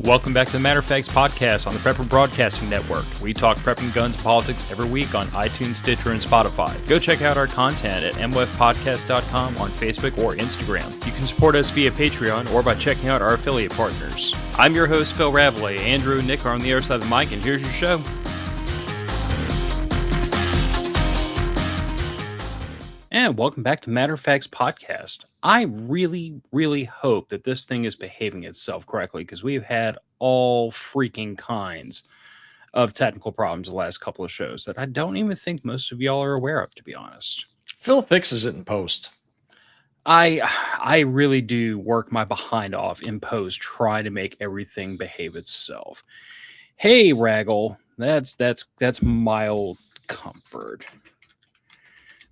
Welcome back to the Matter of Facts podcast on the Prepper Broadcasting Network. We talk prepping, guns, and politics every week on iTunes, Stitcher, and Spotify. Go check out our content at mwfpodcast.com on Facebook or Instagram. You can support us via Patreon or by checking out our affiliate partners. I'm your host, Phil Rabalais. Andrew and Nick are on the other side of the mic, and here's your show. And welcome back to Matter of Facts podcast. I really, really hope that this thing is behaving itself correctly because we've had all freaking kinds of technical problems the last couple of shows that I don't even think most of y'all are aware of, to be honest. Phil fixes it in post. I really do work my behind off in post trying to make everything behave itself. Hey, Raggle, that's mild comfort.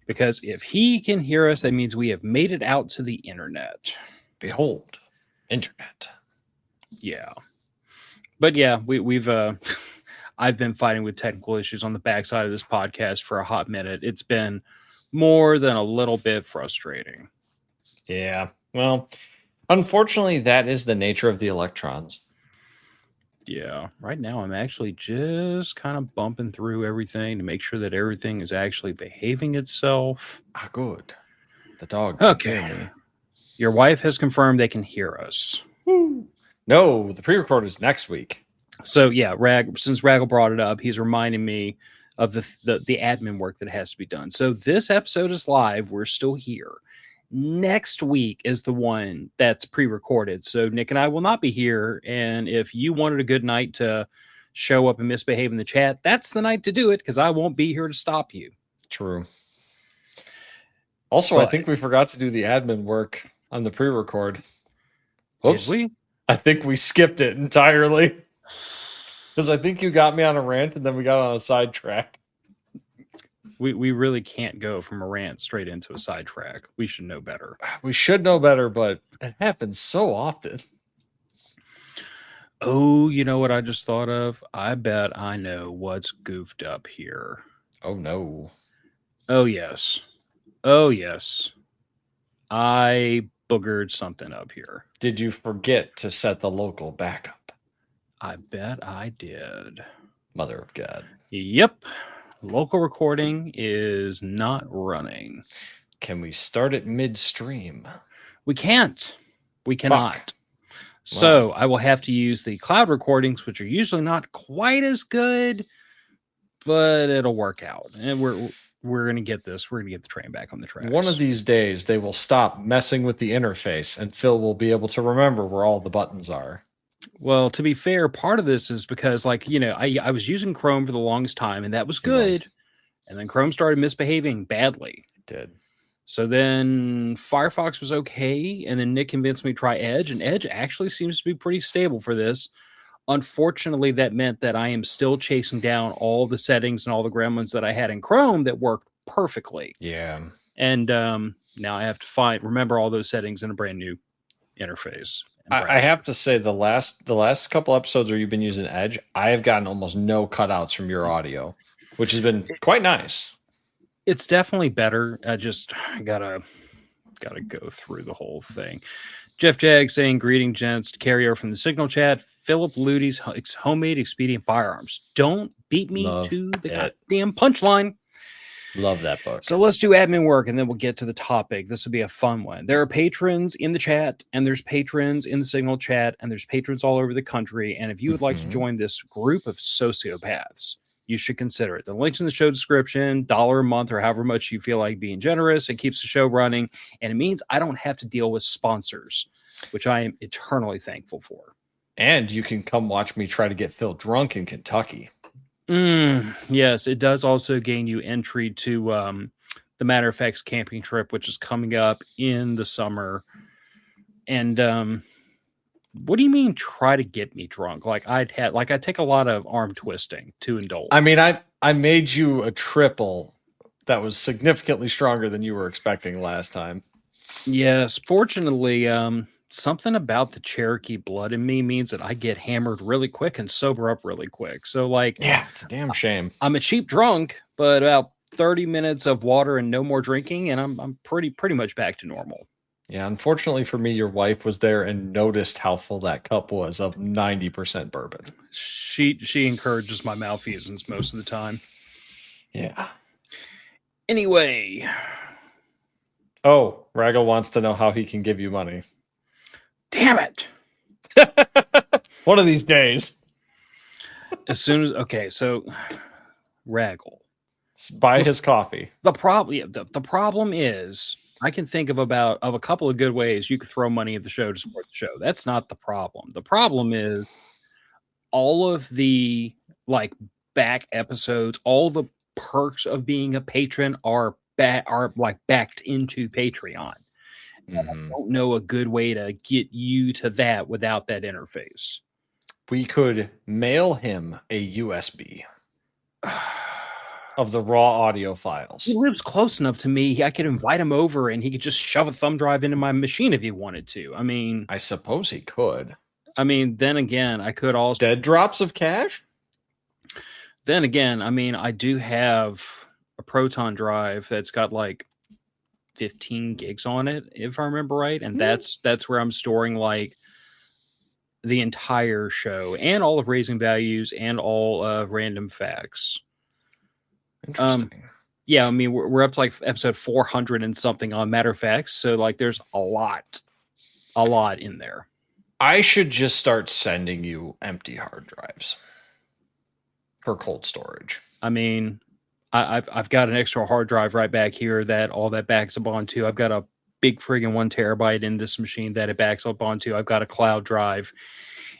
Because if he can hear us, that means we have made it out to the internet. Behold, internet. Yeah. But yeah, we've I've been fighting with technical issues on the backside of this podcast for a hot minute. It's been more than a little bit frustrating. Yeah. Well, unfortunately, that is the nature of the electrons. Yeah. Right now, I'm actually just kind of bumping through everything to make sure that everything is actually behaving itself. Ah, good. The dog. Okay. Your wife has confirmed they can hear us. Woo. No, the pre-record is next week. So yeah, since Raggle brought it up, he's reminding me of the admin work that has to be done. So this episode is live. We're still here. Next week is the one that's pre-recorded. So Nick and I will not be here. And if you wanted a good night to show up and misbehave in the chat, that's the night to do it because I won't be here to stop you. True. Also, I think we forgot to do the admin work on the pre-record. Oops. Did we? I think we skipped it entirely. Because I think you got me on a rant and then we got on a sidetrack. We really can't go from a rant straight into a sidetrack. We should know better. We should know better, but it happens so often. Oh, you know what I just thought of? I bet I know what's goofed up here. Oh, no. Oh, yes. Oh, yes. I boogered something up here. Did you forget to set the local backup? I bet I did. Mother of God. Yep. Local recording is not running. Can we start it midstream? We can't. We cannot. Fuck. So wow. I will have to use the cloud recordings, which are usually not quite as good, but it'll work out. And we're going to get this. We're going to get the train back on the tracks. One of these days, they will stop messing with the interface, and Phil will be able to remember where all the buttons are. Well, to be fair, part of this is because, like, you know, I was using Chrome for the longest time, and that was good. And then Chrome started misbehaving badly. It did. So then Firefox was okay, and then Nick convinced me to try Edge, and Edge actually seems to be pretty stable for this. Unfortunately, that meant that I am still chasing down all the settings and all the gremlins that I had in Chrome that worked perfectly. Yeah. And now I have to remember all those settings in a brand new interface. I have to say the last couple episodes where you've been using Edge, I have gotten almost no cutouts from your audio, which has been quite nice. It's definitely better. I just gotta go through the whole thing. Jeff Jag saying, greeting gents, to carry over from the Signal chat. Philip Ludy's homemade expedient firearms. Don't beat me to the goddamn punchline. Love that book. So let's do admin work and then we'll get to the topic. This will be a fun one. There are patrons in the chat and there's patrons in the Signal chat and there's patrons all over the country. And if you would like to join this group of sociopaths, you should consider it. The link's in the show description, $1 a month or however much you feel like being generous. It keeps the show running and it means I don't have to deal with sponsors, which I am eternally thankful for. And you can come watch me try to get Phil drunk in Kentucky. Yes, it does also gain you entry to the Matter of Facts camping trip, which is coming up in the summer. And what do you mean try to get me drunk? Like I take a lot of arm twisting to indulge. I mean, I made you a triple that was significantly stronger than you were expecting last time. Yes, fortunately, something about the Cherokee blood in me means that I get hammered really quick and sober up really quick. So like, yeah, it's a damn shame. I'm a cheap drunk, but about 30 minutes of water and no more drinking, and I'm pretty much back to normal. Yeah, unfortunately for me, your wife was there and noticed how full that cup was of 90% bourbon. She encourages my malfeasance most of the time. Yeah. Anyway, Oh, Raggle wants to know how he can give you money. damn it. One of these days. As soon as so Raggle. Buy his coffee. The problem is I can think of a couple of good ways you could throw money at the show to support the show. That's not the problem. The problem is all of the like back episodes, all the perks of being a patron are like backed into Patreon. I don't know a good way to get you to that without that interface. We could mail him a USB of the raw audio files. He lives close enough to me. I could invite him over and he could just shove a thumb drive into my machine if he wanted to. I mean, I suppose he could. I mean, then again, I could also dead drops of cash. Then again, I mean, I do have a Proton drive that's got like 15 gigs on it, if I remember right, and that's where I'm storing like the entire show and all of Raising Values and all random facts. Interesting. Yeah, I mean, we're up to like episode 400 and something on Matter of Facts, so like there's a lot in there. I should just start sending you empty hard drives for cold storage. I mean, I've got an extra hard drive right back here that all that backs up onto. I've got a big friggin' 1 terabyte in this machine that it backs up onto. I've got a cloud drive.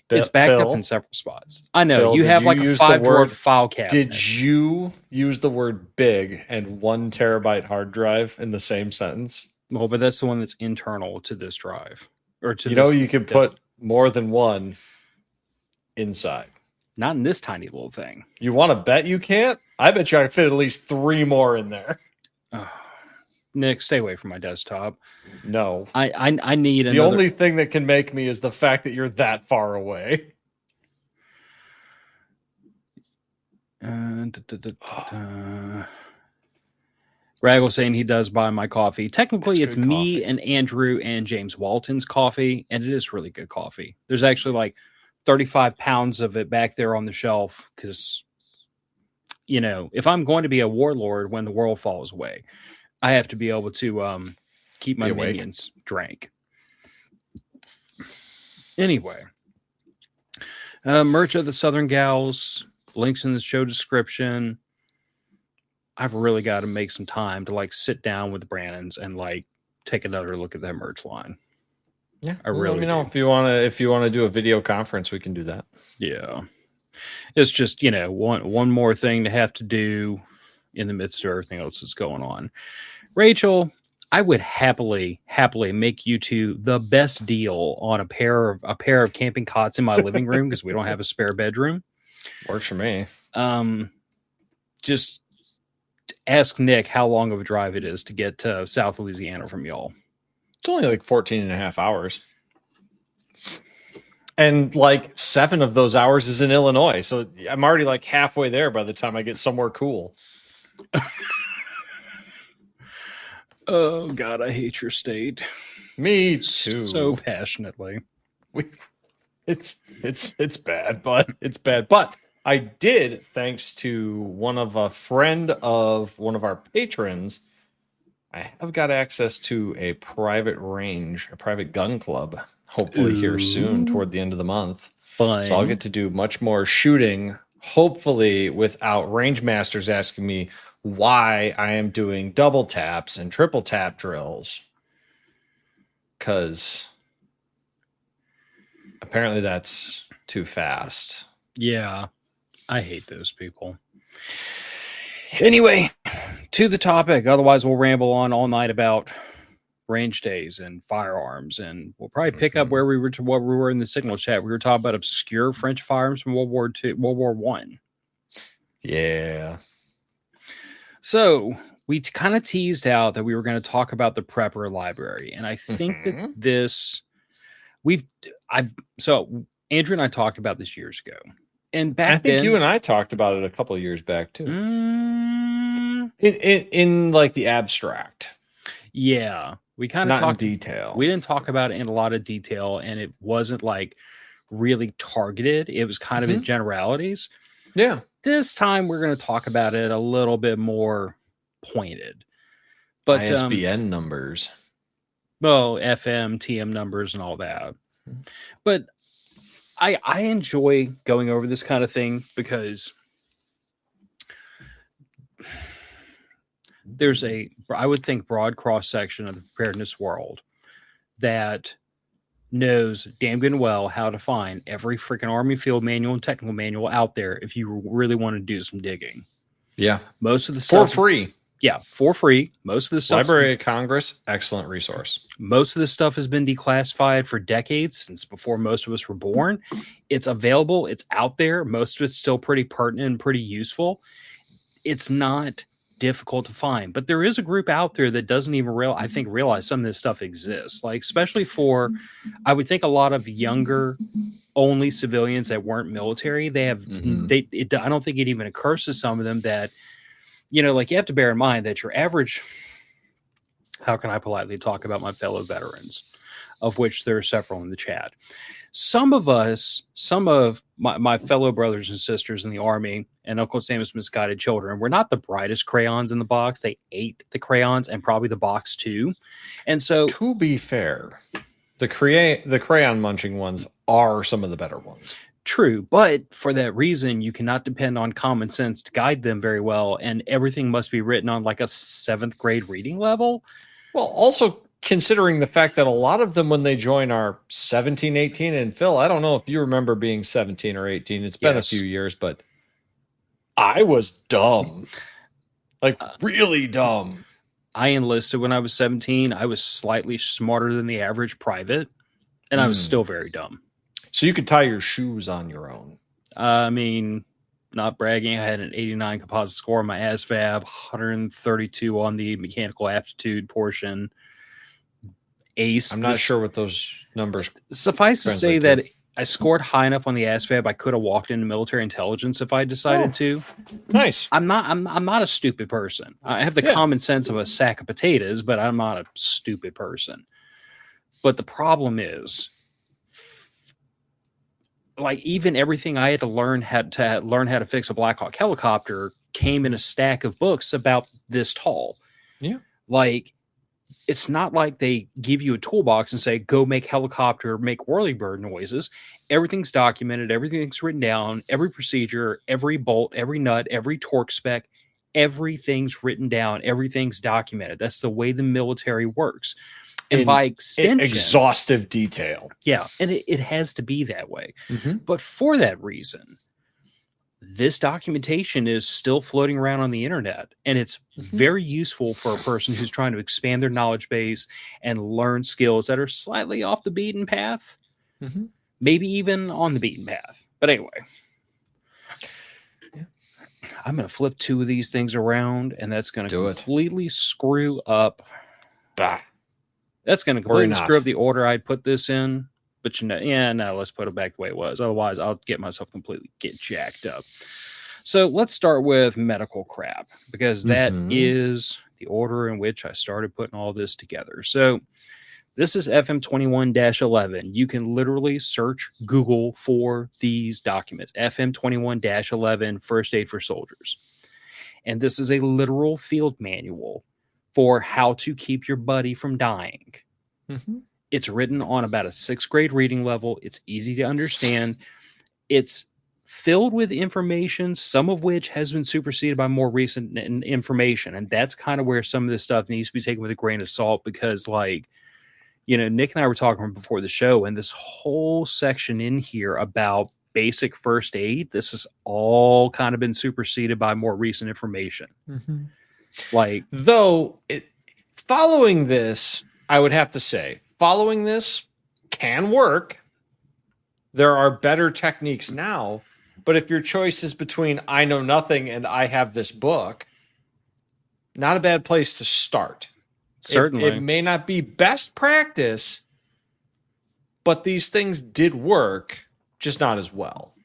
It's backed up in several spots. I know. Phil, you have like a 5-drawer file cabinet. Did you use the word big and 1 terabyte hard drive in the same sentence? Well, but that's the one that's internal to this drive. Or to you can put more than one inside. Not in this tiny little thing. You want to bet you can't? I bet you I can fit at least 3 more in there. Nick, stay away from my desktop. No. I need the only thing that can make me is the fact that you're that far away. Raggle saying he does buy my coffee. Technically, it's me coffee. And Andrew and James Walton's coffee, and it is really good coffee. There's actually like 35 pounds of it back there on the shelf because, if I'm going to be a warlord when the world falls away, I have to be able to keep my minions drank. Anyway, merch of the Southern Gals, links in the show description. I've really got to make some time to like sit down with the Brannons and like take another look at that merch line. Yeah, let me know if you want to do a video conference, we can do that. Yeah, it's just one more thing to have to do in the midst of everything else that's going on. Rachel, I would happily make you two the best deal on a pair of camping cots in my living room because we don't have a spare bedroom. Works for me. Just ask Nick how long of a drive it is to get to South Louisiana from y'all. It's only like 14 and a half hours. And like 7 of those hours is in Illinois. So I'm already like halfway there by the time I get somewhere cool. Oh God, I hate your state. Me too. So passionately. It's bad, but it's bad. But I did, thanks to a friend of one of our patrons, I have got access to a private range, a private gun club, hopefully here soon toward the end of the month. Fine. So I'll get to do much more shooting, hopefully without range masters asking me why I am doing double taps and triple tap drills. Because apparently that's too fast. Yeah, I hate those people. Anyway, to the topic. Otherwise, we'll ramble on all night about range days and firearms, and we'll probably pick up where we were in the signal chat. We were talking about obscure French firearms from World War One. Yeah. So we kind of teased out that we were going to talk about the prepper library, and I think that so Andrew and I talked about this years ago, and back I think then, you and I talked about it a couple of years back too. In like the abstract. Yeah, We kind of Not in talked detail. We didn't talk about it in a lot of detail, and it wasn't like really targeted. It was kind of in generalities. Yeah. This time we're going to talk about it a little bit more pointed. But ISBN numbers. Well, FM, TM numbers and all that. But I enjoy going over this kind of thing because there's I would think, broad cross section of the preparedness world that knows damn good and well how to find every freaking Army field manual and technical manual out there if you really want to do some digging. Yeah. Most of the stuff for free. Yeah, for free. Most of the stuff. Library of Congress, excellent resource. Most of this stuff has been declassified for decades, since before most of us were born. It's available. It's out there. Most of it's still pretty pertinent and pretty useful. It's not difficult to find, but there is a group out there that doesn't even realize some of this stuff exists. Like, especially for, I would think, a lot of younger only civilians that weren't military. They have, I don't think it even occurs to some of them that, like, you have to bear in mind that your average, how can I politely talk about my fellow veterans, of which there are several in the chat. Some of my fellow brothers and sisters in the Army and Uncle Sam's misguided children were not the brightest crayons in the box. They ate the crayons and probably the box too. And so, to be fair, the crayon munching ones are some of the better ones. True, but for that reason, you cannot depend on common sense to guide them very well, and everything must be written on like a 7th grade reading level. Well, also considering the fact that a lot of them, when they join, are 17, 18, and Phil, I don't know if you remember being 17 or 18. It's been a few years, but I was dumb. Like, really dumb. I enlisted when I was 17. I was slightly smarter than the average private, and I was still very dumb. So you could tie your shoes on your own. I mean, not bragging, I had an 89 composite score on my ASVAB, 132 on the mechanical aptitude portion. Ace. I'm not sure what those numbers. Suffice to say that I scored high enough on the ASVAB, I could have walked into military intelligence if I decided to. Nice. I'm not a stupid person. I have the common sense of a sack of potatoes, but I'm not a stupid person. But the problem is, like, even everything I had to learn how to fix a Black Hawk helicopter came in a stack of books about this tall. Yeah. Like, it's not like they give you a toolbox and say, go make whirlybird noises. Everything's documented. Everything's written down. Every procedure, every bolt, every nut, every torque spec, everything's written down. Everything's documented. That's the way the military works. And by extension, exhaustive detail. Yeah, and it has to be that way. But for that reason, this documentation is still floating around on the internet, and it's very useful for a person who's trying to expand their knowledge base and learn skills that are slightly off the beaten path, maybe even on the beaten path. But anyway, I'm going to flip 2 of these things around, and that's going to completely screw up. That's going to completely screw up the order I'd put this in. But let's put it back the way it was. Otherwise, I'll get myself completely jacked up. So let's start with medical crap, because that is the order in which I started putting all this together. So this is FM 21-11. You can literally search Google for these documents. FM 21-11, First Aid for Soldiers. And this is a literal field manual for how to keep your buddy from dying. It's written on about a 6th grade reading level. It's easy to understand. It's filled with information, some of which has been superseded by more recent information. And that's kind of where some of this stuff needs to be taken with a grain of salt, because, like, Nick and I were talking before the show, and this whole section in here about basic first aid, this has all kind of been superseded by more recent information. Like, following this, I would have to say, following this can work. There are better techniques now, but if your choice is between I know nothing and I have this book, not a bad place to start. Certainly. It may not be best practice, but these things did work, just not as well.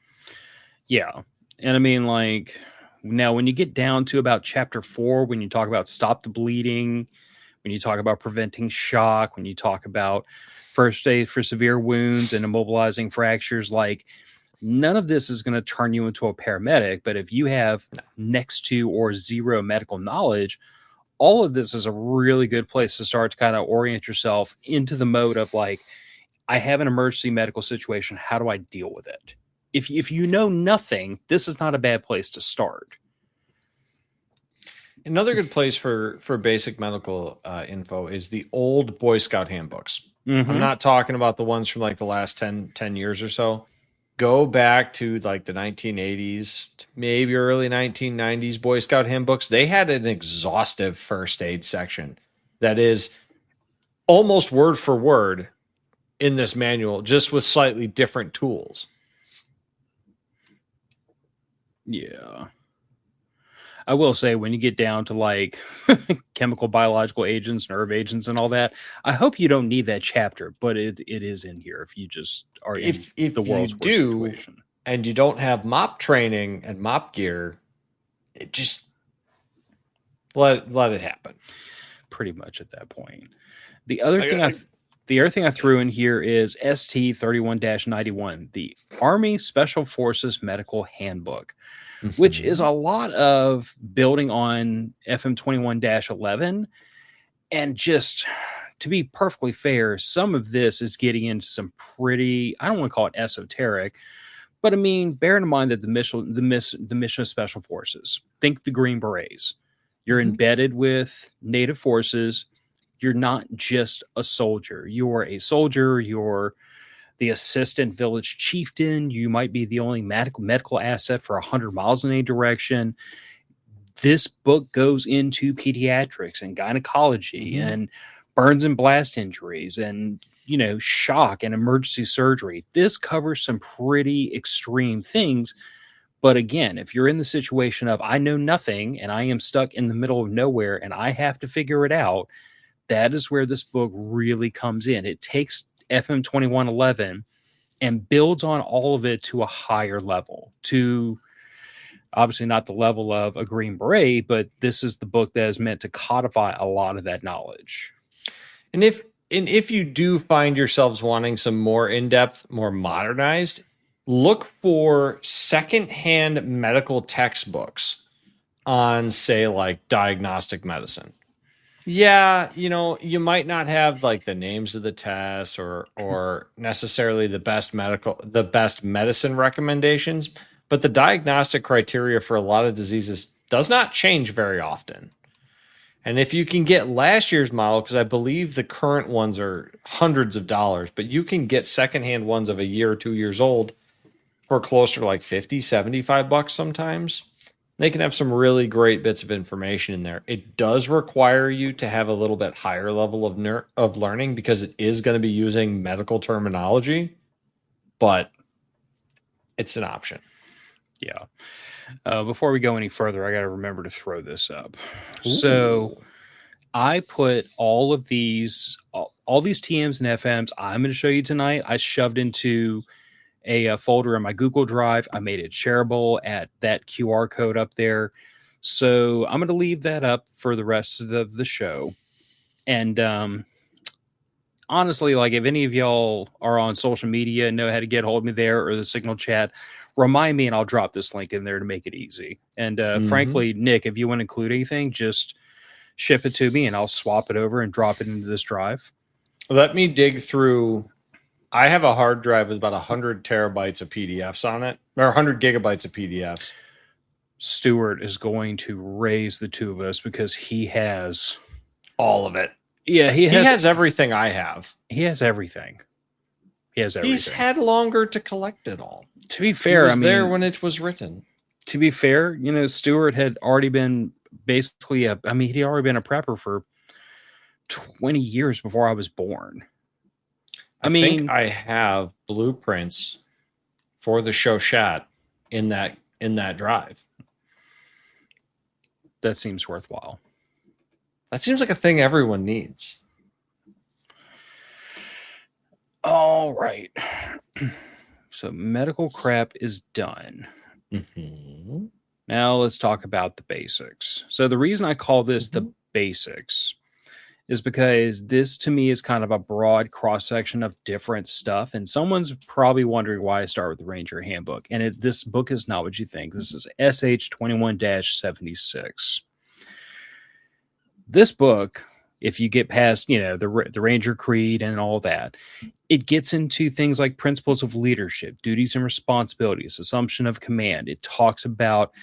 Yeah. And I mean, like, now when you get down to about chapter 4, when you talk about stop the bleeding, when when you talk about preventing shock, when you talk about first aid for severe wounds and immobilizing fractures, like none of this is going to turn you into a paramedic. But if you have next to or zero medical knowledge, all of this is a really good place to start to kind of orient yourself into the mode of like, I have an emergency medical situation. How do I deal with it? If you know nothing, this is not a bad place to start. Another good place for basic medical info is the old Boy Scout handbooks. Mm-hmm. I'm not talking about the ones from like the last 10 years or so. Go back to like the 1980s, maybe early 1990s Boy Scout handbooks. They had an exhaustive first aid section that is almost word for word in this manual, just with slightly different tools. Yeah. I will say, when you get down to like chemical, biological agents, nerve agents, and all that, I hope you don't need that chapter, but it is in here if you just are in the world's worst situation. And you don't have mop training and mop gear, it just let it happen. Pretty much at that point. The other thing I threw in here is ST 31-91, the Army Special Forces Medical Handbook, which is a lot of building on FM 21-11. And just to be perfectly fair, some of this is getting into some pretty, I don't want to call it esoteric, but I mean, bear in mind that the mission of Special Forces, think the Green Berets. You're embedded with Native forces. You're not just a soldier. You're a soldier. You're the assistant village chieftain. You might be the only medical asset for 100 miles in any direction. This book goes into pediatrics and gynecology and burns and blast injuries and, shock and emergency surgery. This covers some pretty extreme things. But again, if you're in the situation of I know nothing and I am stuck in the middle of nowhere and I have to figure it out, that is where this book really comes in. It takes FM 2111 and builds on all of it to a higher level, to obviously not the level of a Green Beret, but this is the book that is meant to codify a lot of that knowledge. And if you do find yourselves wanting some more in-depth, more modernized, look for secondhand medical textbooks on, say, like diagnostic medicine. Yeah, you might not have like the names of the tests or necessarily the best medicine recommendations, but the diagnostic criteria for a lot of diseases does not change very often. And if you can get last year's model, because I believe the current ones are hundreds of dollars, but you can get secondhand ones of a year or 2 years old for closer to like $50, $75 sometimes. They can have some really great bits of information in there. It does require you to have a little bit higher level of learning because it is going to be using medical terminology, but it's an option. Yeah. Before we go any further, I got to remember to throw this up. Ooh. So I put all these TMs and FMs I'm going to show you tonight. I shoved into a folder in my Google Drive. I made it shareable at that QR code up there. So I'm going to leave that up for the rest of the show. And honestly, like if any of y'all are on social media and know how to get hold of me there or the Signal chat, remind me and I'll drop this link in there to make it easy. And frankly, Nick, if you want to include anything, just ship it to me and I'll swap it over and drop it into this drive. Let me dig through. I have a hard drive with about 100 terabytes of PDFs on it, or 100 gigabytes of PDFs. Stuart is going to raise the two of us because he has all of it. Yeah, he has everything I have. He has everything. He's had longer to collect it all. To be fair, he was there when it was written. To be fair, Stuart had already been basically he'd already been a prepper for 20 years before I was born. I think I have blueprints for the show chat in that drive. That seems worthwhile. That seems like a thing everyone needs. All right. So medical crap is done. Now let's talk about the basics. So the reason I call this the basics is because this to me is kind of a broad cross section of different stuff. And someone's probably wondering why I start with the Ranger Handbook. And this book is not what you think. This is SH 21 76. This book, if you get past, the Ranger Creed and all that, it gets into things like principles of leadership, duties and responsibilities, assumption of command. It talks about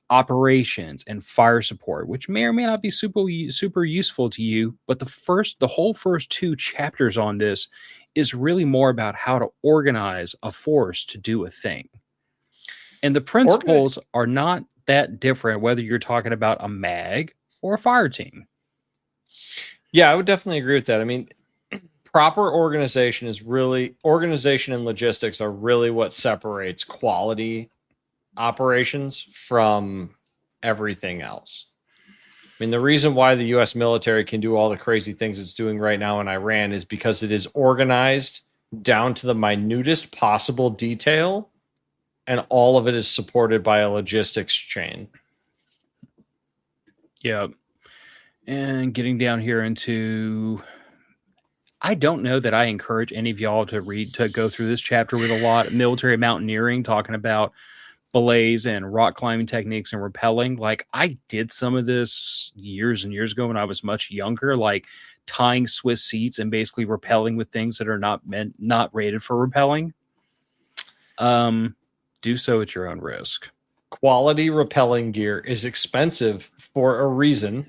operations and fire support, which may or may not be super useful to you. But the whole first 2 chapters on this is really more about how to organize a force to do a thing. And the principles are not that different, whether you're talking about a mag or a fire team. Yeah, I would definitely agree with that. I mean, proper organization and logistics are really what separates quality operations from everything else. I mean, the reason why the U.S. military can do all the crazy things it's doing right now in Iran is because it is organized down to the minutest possible detail, and all of it is supported by a logistics chain. Yeah. And getting down here into... I don't know that I encourage any of y'all to go through this chapter with a lot of military mountaineering, talking about belays and rock climbing techniques and rappelling. Like, I did some of this years and years ago when I was much younger, like tying Swiss seats and basically rappelling with things that are not rated for rappelling. Do so at your own risk. Quality rappelling gear is expensive for a reason.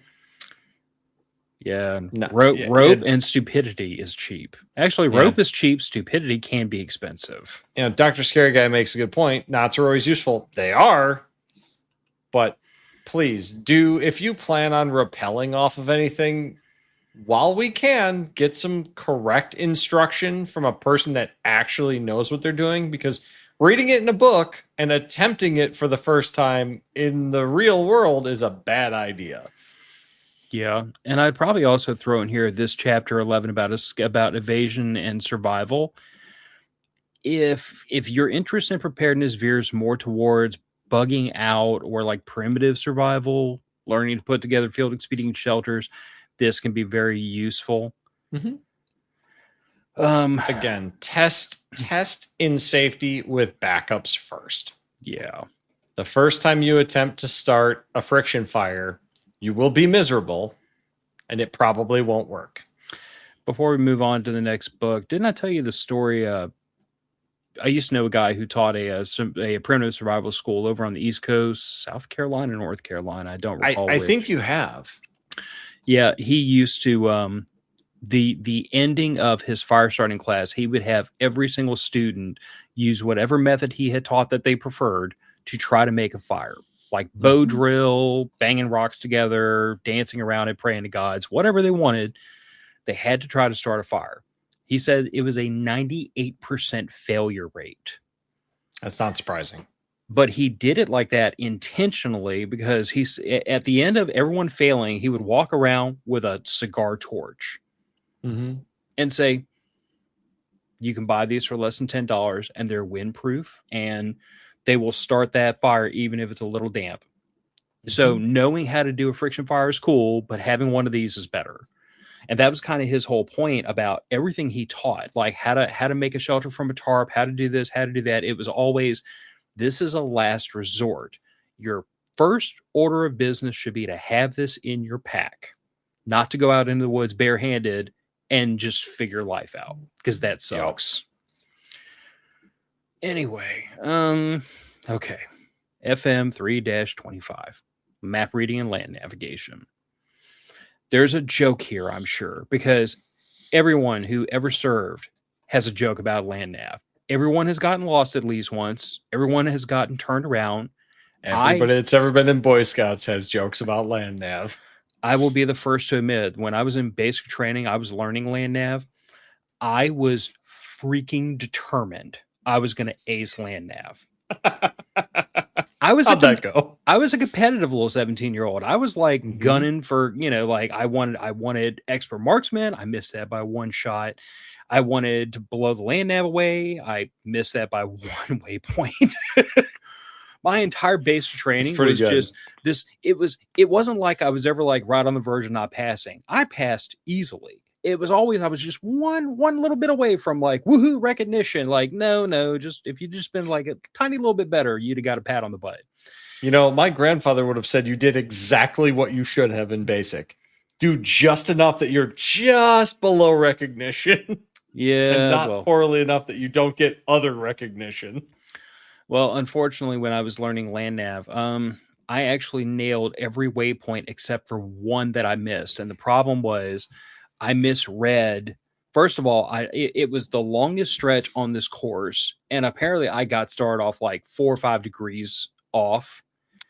Yeah, rope and stupidity is cheap. Actually, rope is cheap. Stupidity can be expensive. Dr. Scary Guy makes a good point. Knots are always useful. They are. But please, if you plan on rappelling off of anything, while we can, get some correct instruction from a person that actually knows what they're doing, because reading it in a book and attempting it for the first time in the real world is a bad idea. Yeah, and I'd probably also throw in here this chapter 11 about evasion and survival. If your interest in preparedness veers more towards bugging out or like primitive survival, learning to put together field expedient shelters, this can be very useful. Mm-hmm. Again, test in safety with backups first. Yeah. The first time you attempt to start a friction fire, you will be miserable, and it probably won't work. Before we move on to the next book, didn't I tell you the story? I used to know a guy who taught a primitive survival school over on the East Coast, South Carolina, North Carolina. I don't recall. I think you have. Yeah, he used to. The ending of his fire starting class, he would have every single student use whatever method he had taught that they preferred to try to make a fire. Like bow drill, banging rocks together, dancing around it, praying to gods, whatever they wanted, they had to try to start a fire. He said it was a 98% failure rate. That's not surprising. But he did it like that intentionally because he's at the end of everyone failing, he would walk around with a cigar torch and say, you can buy these for less than $10 and they're windproof and they will start that fire even if it's a little damp. So knowing how to do a friction fire is cool, but having one of these is better. And that was kind of his whole point about everything he taught, like how to make a shelter from a tarp, how to do this, how to do that. It was always, this is a last resort. Your first order of business should be to have this in your pack, not to go out into the woods barehanded and just figure life out, because that sucks. Yep. Anyway, okay. FM 3-25, map reading and land navigation. There's a joke here, I'm sure, because everyone who ever served has a joke about land nav. Everyone has gotten lost at least once. Everyone has gotten turned around. Everybody that's ever been in Boy Scouts has jokes about land nav. I will be the first to admit, when I was in basic training, I was learning land nav. I was freaking determined I was going to ace land nav. How'd that go? I was a competitive little 17-year-old. I was like gunning for, like I wanted expert marksman. I missed that by one shot. I wanted to blow the land nav away. I missed that by one waypoint. My entire basic training pretty was good. just this. It wasn't like I was ever like right on the verge of not passing. I passed easily. It was always I was just one little bit away from like woohoo recognition. Like no, just if you just been like a tiny little bit better, you'd have got a pat on the butt. You know, my grandfather would have said you did exactly what you should have in basic. Do just enough that you're just below recognition. Yeah, and not well, poorly enough that you don't get other recognition. well, unfortunately, when I was learning land nav, I actually nailed every waypoint except for one that I missed, and the problem was I misread. First of all, it was the longest stretch on this course, and apparently I got started off like 4 or 5 degrees off,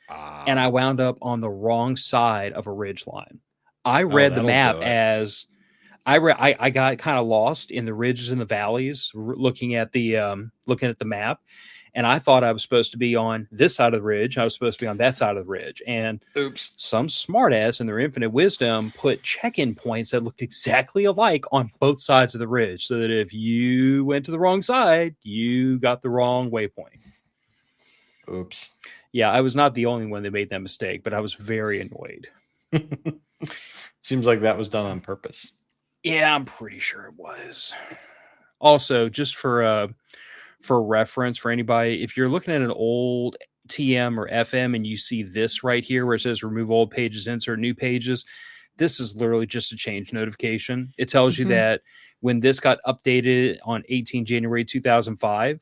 and I wound up on the wrong side of a ridge line. I read the map as I got kind of lost in the ridges and the valleys, looking at the map, and I thought I was supposed to be on this side of the ridge. I was supposed to be on that side of the ridge, and oops, some smartass in their infinite wisdom put check-in points that looked exactly alike on both sides of the ridge, so that if you went to the wrong side, you got the wrong waypoint. Oops. Yeah, I was not the only one that made that mistake, but I was very annoyed. Seems like that was done on purpose. Yeah, I'm pretty sure it was. Also, just for reference for anybody, if you're looking at an old TM or FM and you see this right here where it says remove old pages, insert new pages, this is literally just a change notification. It tells you that when this got updated on 18 January 2005,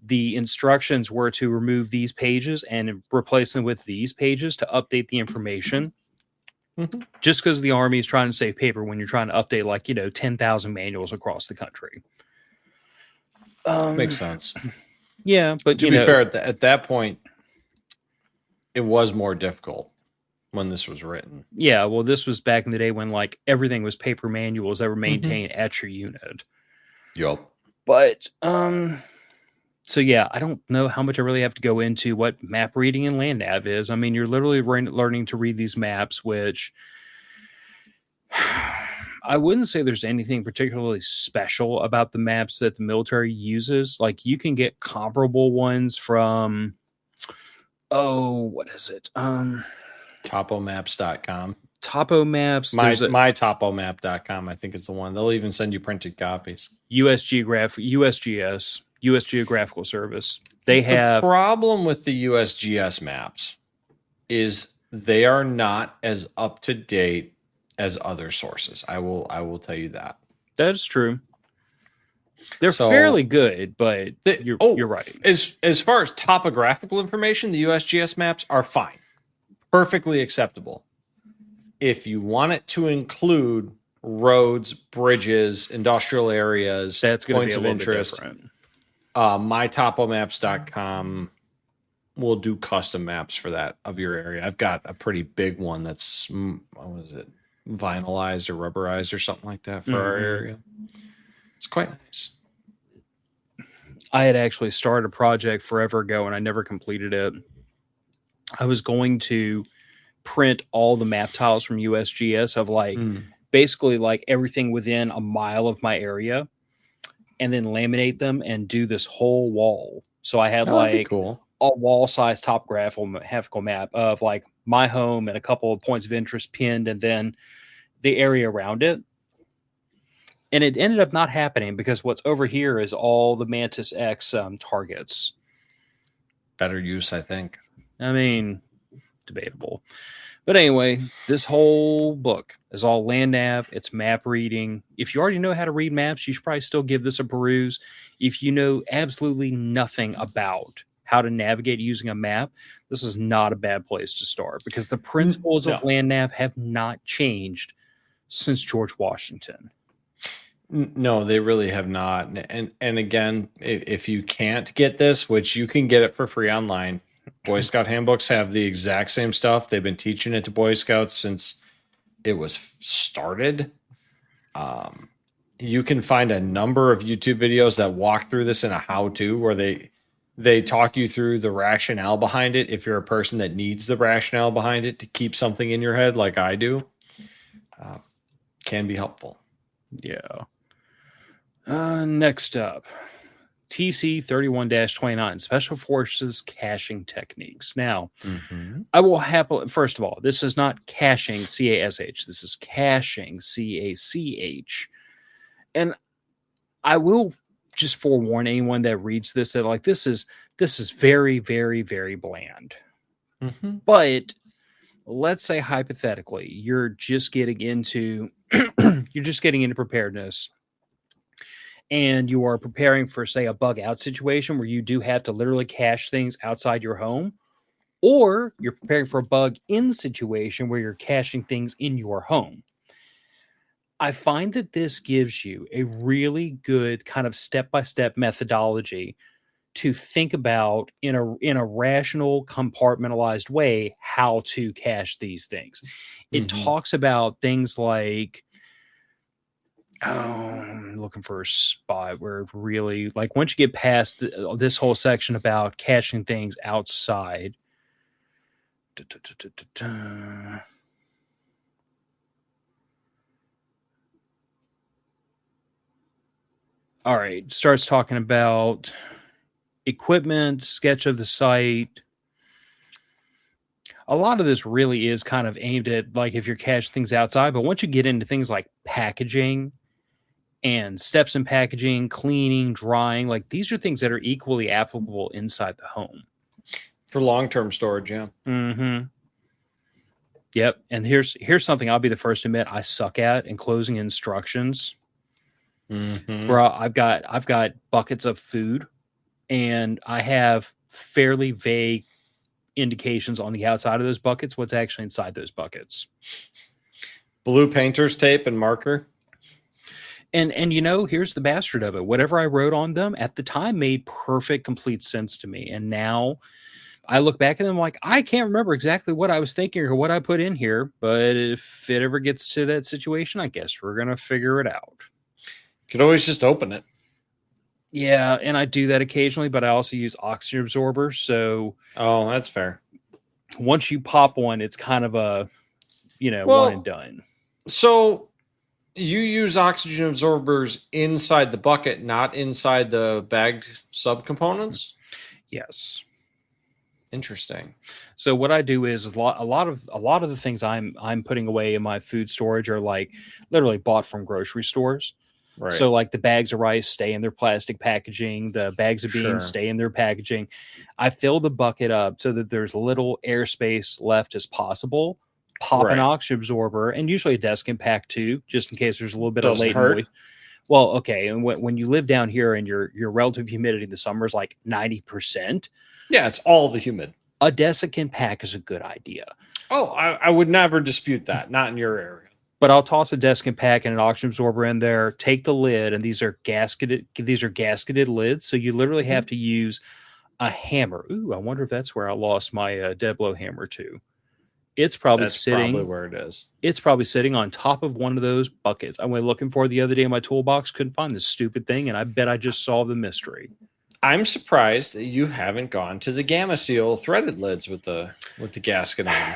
the instructions were to remove these pages and replace them with these pages to update the information. Just because the Army is trying to save paper when you're trying to update, like, 10,000 manuals across the country. Makes sense. Yeah, but to be fair, at that point, it was more difficult when this was written. Yeah, well, this was back in the day when like everything was paper manuals that were maintained at your unit. Yup. But so yeah, I don't know how much I really have to go into what map reading and land nav is. I mean, you're literally learning to read these maps, which I wouldn't say there's anything particularly special about the maps that the military uses. Like, you can get comparable ones from, what is it? Topomaps.com. Topo Maps. MyTopoMap.com, I think it's the one. They'll even send you printed copies. USGS, U.S. Geographical Service. They have the problem with the USGS maps is they are not as up to date as other sources. I will tell you that. That is true. They're fairly good, but you're right. As far as topographical information, the USGS maps are fine, perfectly acceptable. If you want it to include roads, bridges, industrial areas, that's points of interest, mytopomaps.com will do custom maps for that of your area. I've got a pretty big one that's, what is it, vinylized or rubberized or something like that for our area. It's quite nice. I had actually started a project forever ago and I never completed it. I was going to print all the map tiles from USGS of like basically like everything within a mile of my area, and then laminate them and do this whole wall. So I had like a wall size topographical map of like my home and a couple of points of interest pinned, and then the area around it. And it ended up not happening because what's over here is all the Mantis X targets. Better use, I think. I mean, debatable. But anyway, this whole book is all land nav. It's map reading. If you already know how to read maps, you should probably still give this a peruse. If you know absolutely nothing about how to navigate using a map, this is not a bad place to start, because the principles of land nav have not changed since George Washington. No, they really have not. And again, if you can't get this, which you can get it for free online, Boy Scout handbooks have the exact same stuff. They've been teaching it to Boy Scouts since it was started. You can find a number of YouTube videos that walk through this in a how-to, where they talk you through the rationale behind it. If you're a person that needs the rationale behind it to keep something in your head like I do, can be helpful. Yeah. Next up, TC 31-29, Special Forces Caching Techniques. Now, Mm-hmm. I will happily, first of all, this is not caching, CASH. This is caching, CACH. And I will just forewarn anyone that reads this that like this is very, very, very bland. Mm-hmm. But let's say hypothetically, you're just getting into preparedness, and you are preparing for, say, a bug out situation where you do have to literally cache things outside your home, or you're preparing for a bug in situation where you're caching things in your home. I find that this gives you a really good kind of step-by-step methodology to think about in a rational, compartmentalized way how to cache these things. It talks about things like, I'm looking for a spot where it really, like, once you get past this whole section about caching things outside. All right, starts talking about equipment, sketch of the site. A lot of this really is kind of aimed at, like, if you're caching things outside, but once you get into things like packaging and steps in packaging, cleaning, drying, like, these are things that are equally applicable inside the home. For long-term storage, yeah. Mm-hmm. Yep. And here's something I'll be the first to admit I suck at: enclosing instructions. Where I've got buckets of food, and I have fairly vague indications on the outside of those buckets what's actually inside those buckets. Blue painter's tape and marker. And here's the bastard of it. Whatever I wrote on them at the time made perfect, complete sense to me. And now I look back at them like, I can't remember exactly what I was thinking or what I put in here. But if it ever gets to that situation, I guess we're going to figure it out. Could always just open it. Yeah, and I do that occasionally, but I also use oxygen absorbers. So, oh, that's fair. Once you pop one, it's kind of a, one and done. So you use oxygen absorbers inside the bucket, not inside the bagged subcomponents? Yes. Interesting. So what I do is a lot of the things I'm putting away in my food storage are like literally bought from grocery stores. Right. So like the bags of rice stay in their plastic packaging, the bags of beans stay in their packaging. I fill the bucket up so that there's little airspace left as possible. Pop an oxygen absorber, and usually a desk impact too, just in case there's a little bit of latent moisture. Well, okay, and when you live down here and your relative humidity in the summer is like 90%. Yeah, it's all the humid. A desiccant pack is a good idea. Oh, I would never dispute that. Not in your area. But I'll toss a desiccant pack and an oxygen absorber in there, take the lid, and these are gasketed lids. So you literally have to use a hammer. Ooh, I wonder if that's where I lost my Deblo hammer too. That's probably where it is. It's probably sitting on top of one of those buckets. I went looking for it the other day in my toolbox, couldn't find this stupid thing, and I bet I just solved the mystery. I'm surprised that you haven't gone to the Gamma Seal threaded lids with the gasket on.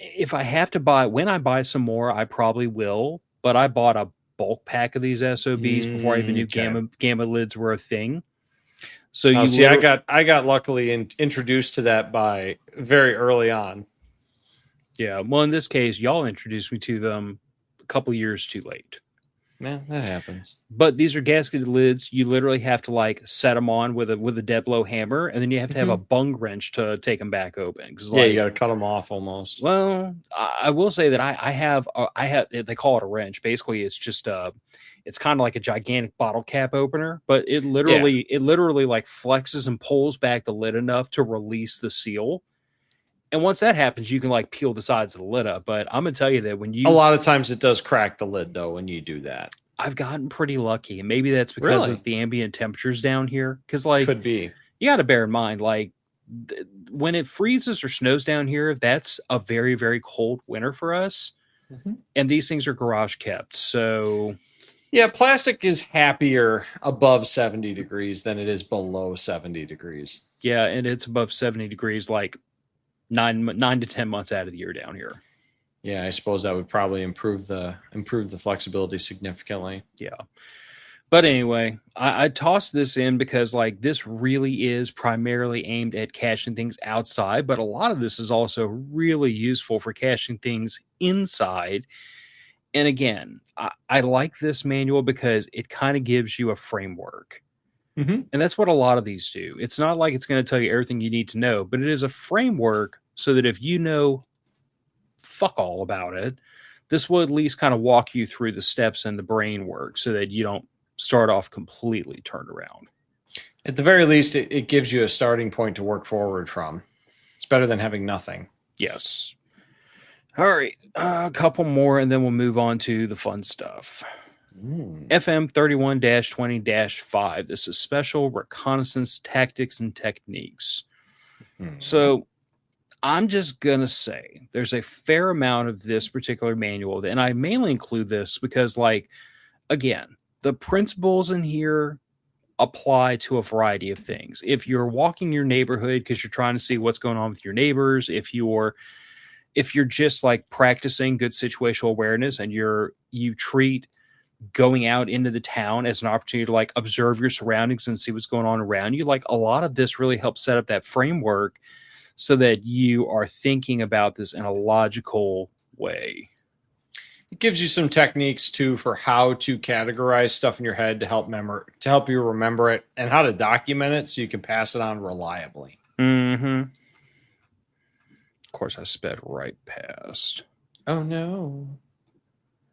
If I have to when I buy some more, I probably will. But I bought a bulk pack of these SOBs before I even knew gamma lids were a thing. So I got luckily introduced to that by very early on. Yeah, well, in this case, y'all introduced me to them a couple years too late. Man, that happens. But these are gasketed lids. You literally have to like set them on with a dead blow hammer, and then you have to have a bung wrench to take them back open. Yeah, you got to cut them off almost. Well, I will say that I have they call it a wrench. Basically, it's just it's kind of like a gigantic bottle cap opener, but it literally like flexes and pulls back the lid enough to release the seal. And once that happens, you can like peel the sides of the lid up. But I'm gonna tell you that a lot of times it does crack the lid though when you do that. I've gotten pretty lucky, and maybe that's because of the ambient temperatures down here. Because like could be, you got to bear in mind, like when it freezes or snows down here, that's a very, very cold winter for us. And these things are garage kept, so yeah, plastic is happier above 70 degrees than it is below 70 degrees. Yeah, and it's above 70 degrees like 9 to 10 months out of the year down here. Yeah, I suppose that would probably improve the flexibility significantly. Yeah. But anyway, I tossed this in because like this really is primarily aimed at caching things outside, but a lot of this is also really useful for caching things inside. And again, I like this manual because it kind of gives you a framework. Mm-hmm. And that's what a lot of these do. It's not like it's going to tell you everything you need to know, but it is a framework so that if you know fuck all about it, this will at least kind of walk you through the steps and the brain work so that you don't start off completely turned around. At the very least, it gives you a starting point to work forward from. It's better than having nothing. Yes. All right. A couple more, and then we'll move on to the fun stuff. FM 31 20 5. This is Special Reconnaissance Tactics and Techniques. So I'm just going to say there's a fair amount of this particular manual, and I mainly include this because, like, again, the principles in here apply to a variety of things. If you're walking your neighborhood because you're trying to see what's going on with your neighbors, if you're just like practicing good situational awareness and you treat going out into the town as an opportunity to like observe your surroundings and see what's going on around you, like a lot of this really helps set up that framework so that you are thinking about this in a logical way. It gives you some techniques too for how to categorize stuff in your head to help you remember it, and how to document it so you can pass it on reliably. Mm-hmm. Of course, I sped right past. Oh no.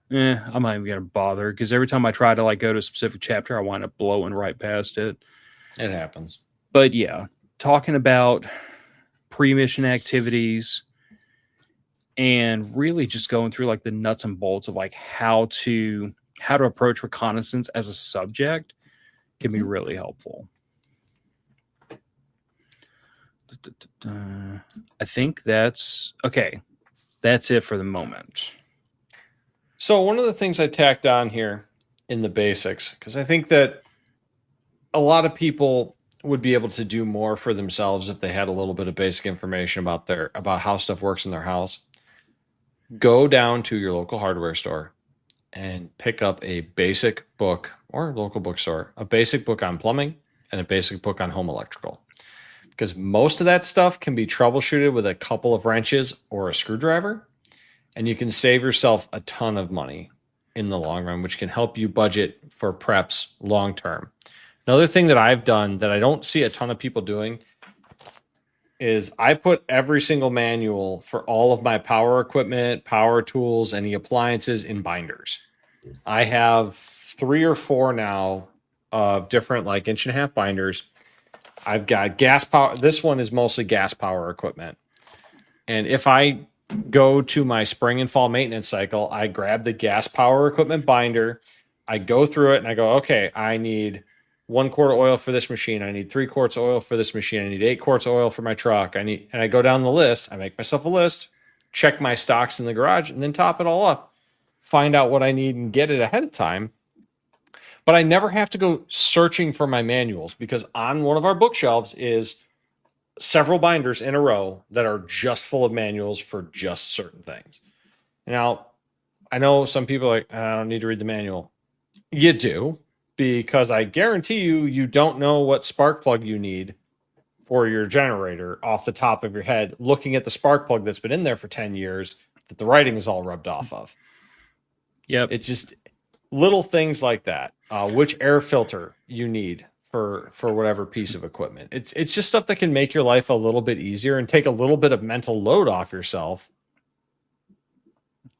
I'm not even gonna bother because every time I try to like go to a specific chapter, I wind up blowing right past it. It happens. But yeah, talking about pre-mission activities and really just going through like the nuts and bolts of like how to approach reconnaissance as a subject can be really helpful. I think that's okay. That's it for the moment. So one of the things I tacked on here in the basics, because I think that a lot of people would be able to do more for themselves if they had a little bit of basic information about how stuff works in their house. Go down to your local hardware store and pick up a basic book, or local bookstore, a basic book on plumbing and a basic book on home electrical. Because most of that stuff can be troubleshooted with a couple of wrenches or a screwdriver, and you can save yourself a ton of money in the long run, which can help you budget for preps long term. Another thing that I've done that I don't see a ton of people doing is I put every single manual for all of my power equipment, power tools, any appliances in binders. I have 3 or 4 now of different like 1.5-inch binders. I've got gas power. This one is mostly gas power equipment. And if I go to my spring and fall maintenance cycle, I grab the gas power equipment binder. I go through it and I go, okay, I need 1 quart of oil for this machine. I need 3 quarts of oil for this machine. I need 8 quarts of oil for my truck. And I go down the list. I make myself a list, check my stocks in the garage, and then top it all off. Find out what I need and get it ahead of time. But I never have to go searching for my manuals, because on one of our bookshelves is several binders in a row that are just full of manuals for just certain things. Now, I know some people are like, I don't need to read the manual. You do, because I guarantee you don't know what spark plug you need for your generator off the top of your head, looking at the spark plug that's been in there for 10 years that the writing is all rubbed off of. Yep. It's just little things like that. Which air filter you need for whatever piece of equipment. It's just stuff that can make your life a little bit easier and take a little bit of mental load off yourself.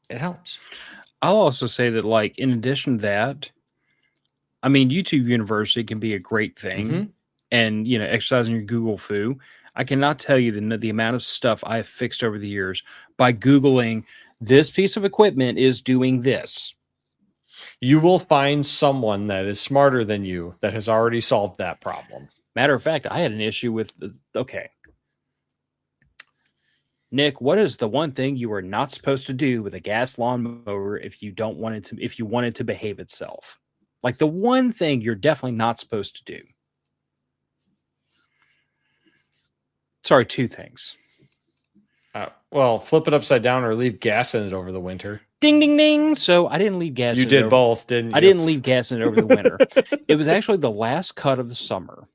It helps. I'll also say that, like, in addition to that, I mean, YouTube University can be a great thing, and exercising your Google foo. I cannot tell you the amount of stuff I have fixed over the years by Googling this piece of equipment is doing this. You will find someone that is smarter than you that has already solved that problem. Matter of fact, I had an issue with okay. Nick, what is the one thing you are not supposed to do with a gas lawnmower if you want it to behave itself? Like the one thing you're definitely not supposed to do. Sorry, 2 things. Well, flip it upside down or leave gas in it over the winter. Ding, ding, ding. So I didn't leave gas You in it did over. both, didn't you? I didn't leave gas in it over the winter. It was actually the last cut of the summer.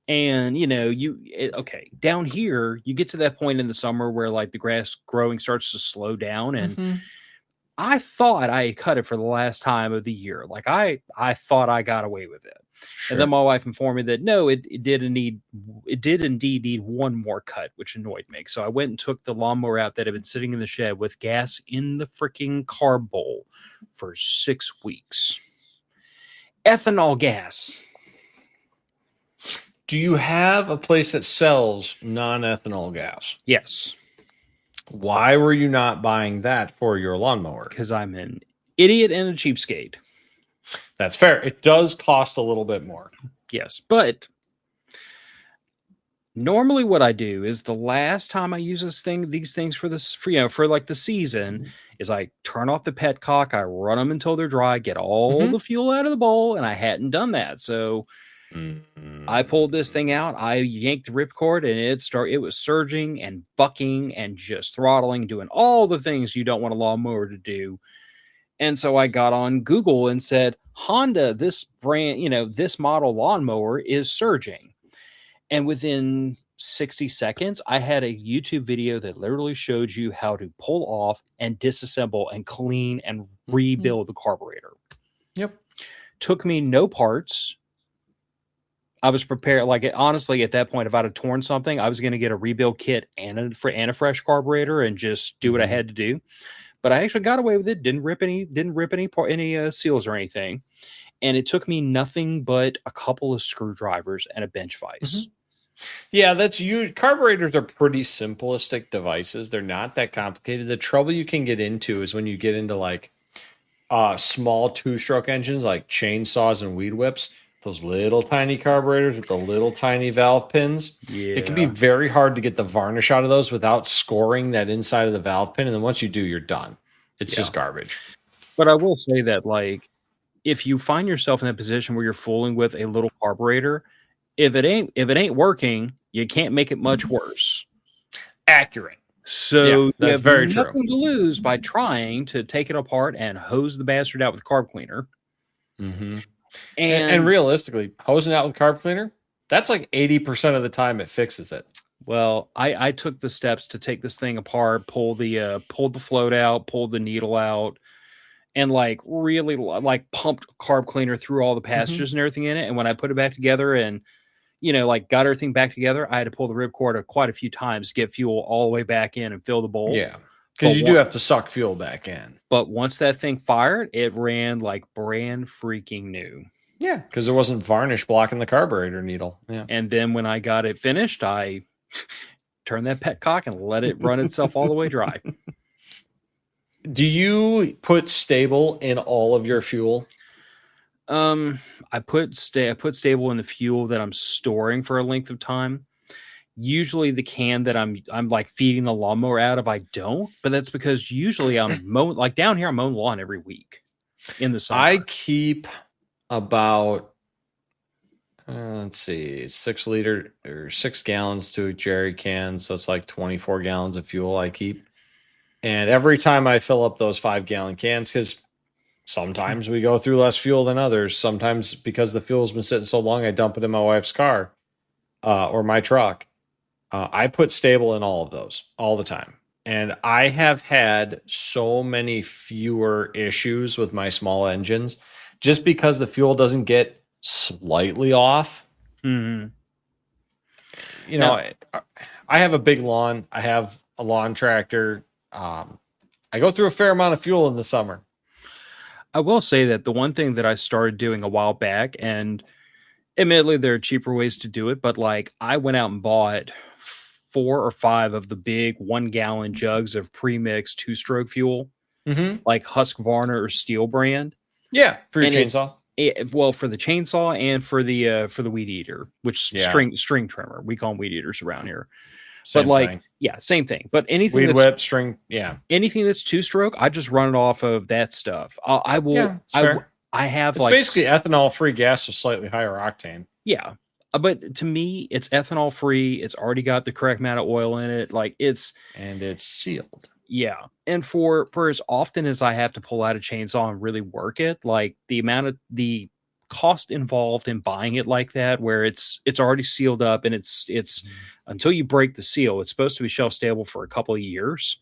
And okay, down here, you get to that point in the summer where like the grass growing starts to slow down, and I thought I had cut it for the last time of the year. Like I thought I got away with it. Sure. And then my wife informed me that no, it did indeed need one more cut, which annoyed me. So I went and took the lawnmower out that had been sitting in the shed with gas in the freaking carb bowl for 6 weeks. Ethanol gas. Do you have a place that sells non-ethanol gas? Yes. Why were you not buying that for your lawnmower? Because I'm an idiot and a cheapskate. That's fair. It does cost a little bit more. Yes, but normally what I do is the last time I use these things for like the season is I turn off the petcock, I run them until they're dry, get all the fuel out of the bowl, and I hadn't done that. So I pulled this thing out, I yanked the ripcord, and it was surging and bucking and just throttling, doing all the things you don't want a lawnmower to do. And so I got on Google and said, Honda, this brand, this model lawnmower is surging. And within 60 seconds, I had a YouTube video that literally showed you how to pull off and disassemble and clean and rebuild the carburetor. Yep. Took me no parts. I was prepared. Like, honestly, at that point, if I'd have torn something, I was going to get a rebuild kit and a fresh carburetor and just do what I had to do. But I actually got away with it. Didn't rip any seals or anything. And it took me nothing but a couple of screwdrivers and a bench vise. Yeah, that's you. Carburetors are pretty simplistic devices. They're not that complicated. The trouble you can get into is when you get into like small 2-stroke engines like chainsaws and weed whips. Those little tiny carburetors with the little tiny valve pins. Yeah. It can be very hard to get the varnish out of those without scoring that inside of the valve pin. And then once you do, you're done. It's just garbage. But I will say that, like, if you find yourself in that position where you're fooling with a little carburetor, if it ain't working, you can't make it much worse. Accurate. So that's very true. Nothing to lose by trying to take it apart and hose the bastard out with carb cleaner. And realistically, hosing out with carb cleaner, that's like 80% of the time it fixes it. Well, I took the steps to take this thing apart, pulled the float out, pulled the needle out, and like really like pumped carb cleaner through all the passages and everything in it. And when I put it back together and like got everything back together, I had to pull the ripcord quite a few times to get fuel all the way back in and fill the bowl. Yeah, because you do have to suck fuel back in. But once that thing fired, it ran like brand freaking new. Yeah, because there wasn't varnish blocking the carburetor needle. Yeah, and then when I got it finished, I turned that petcock and let it run itself all the way dry. Do you put stable in all of your fuel? I put stable in the fuel that I'm storing for a length of time. Usually the can that I'm like feeding the lawnmower out of, I don't, but that's because usually I'm mowing, like down here, I'm mowing lawn every week in the summer. I keep about, let's see, 6 gallons to a jerry can. So it's like 24 gallons of fuel I keep. And every time I fill up those 5-gallon cans, because sometimes we go through less fuel than others. Sometimes because the fuel's been sitting so long, I dump it in my wife's car or my truck. I put stable in all of those all the time. And I have had so many fewer issues with my small engines just because the fuel doesn't get slightly off. Mm-hmm. I have a big lawn. I have a lawn tractor. I go through a fair amount of fuel in the summer. I will say that the one thing that I started doing a while back, and admittedly there are cheaper ways to do it, but like I went out and bought 4 or 5 of the big 1-gallon jugs of pre-mixed 2-stroke fuel, like Husqvarna or Steel brand. Yeah, for your chainsaw. Well, for the chainsaw and for the weed eater, which string trimmer. We call them weed eaters around here. Same thing. But anything weed whip, string, anything that's 2-stroke, I just run it off of that stuff. I will. I have it's basically ethanol-free gas with slightly higher octane. Yeah, but to me, it's ethanol-free. It's already got the correct amount of oil in it. Like it's sealed. Yeah. And for as often as I have to pull out a chainsaw and really work it, like the cost involved in buying it like that, where it's already sealed up and it's until you break the seal, it's supposed to be shelf stable for a couple of years.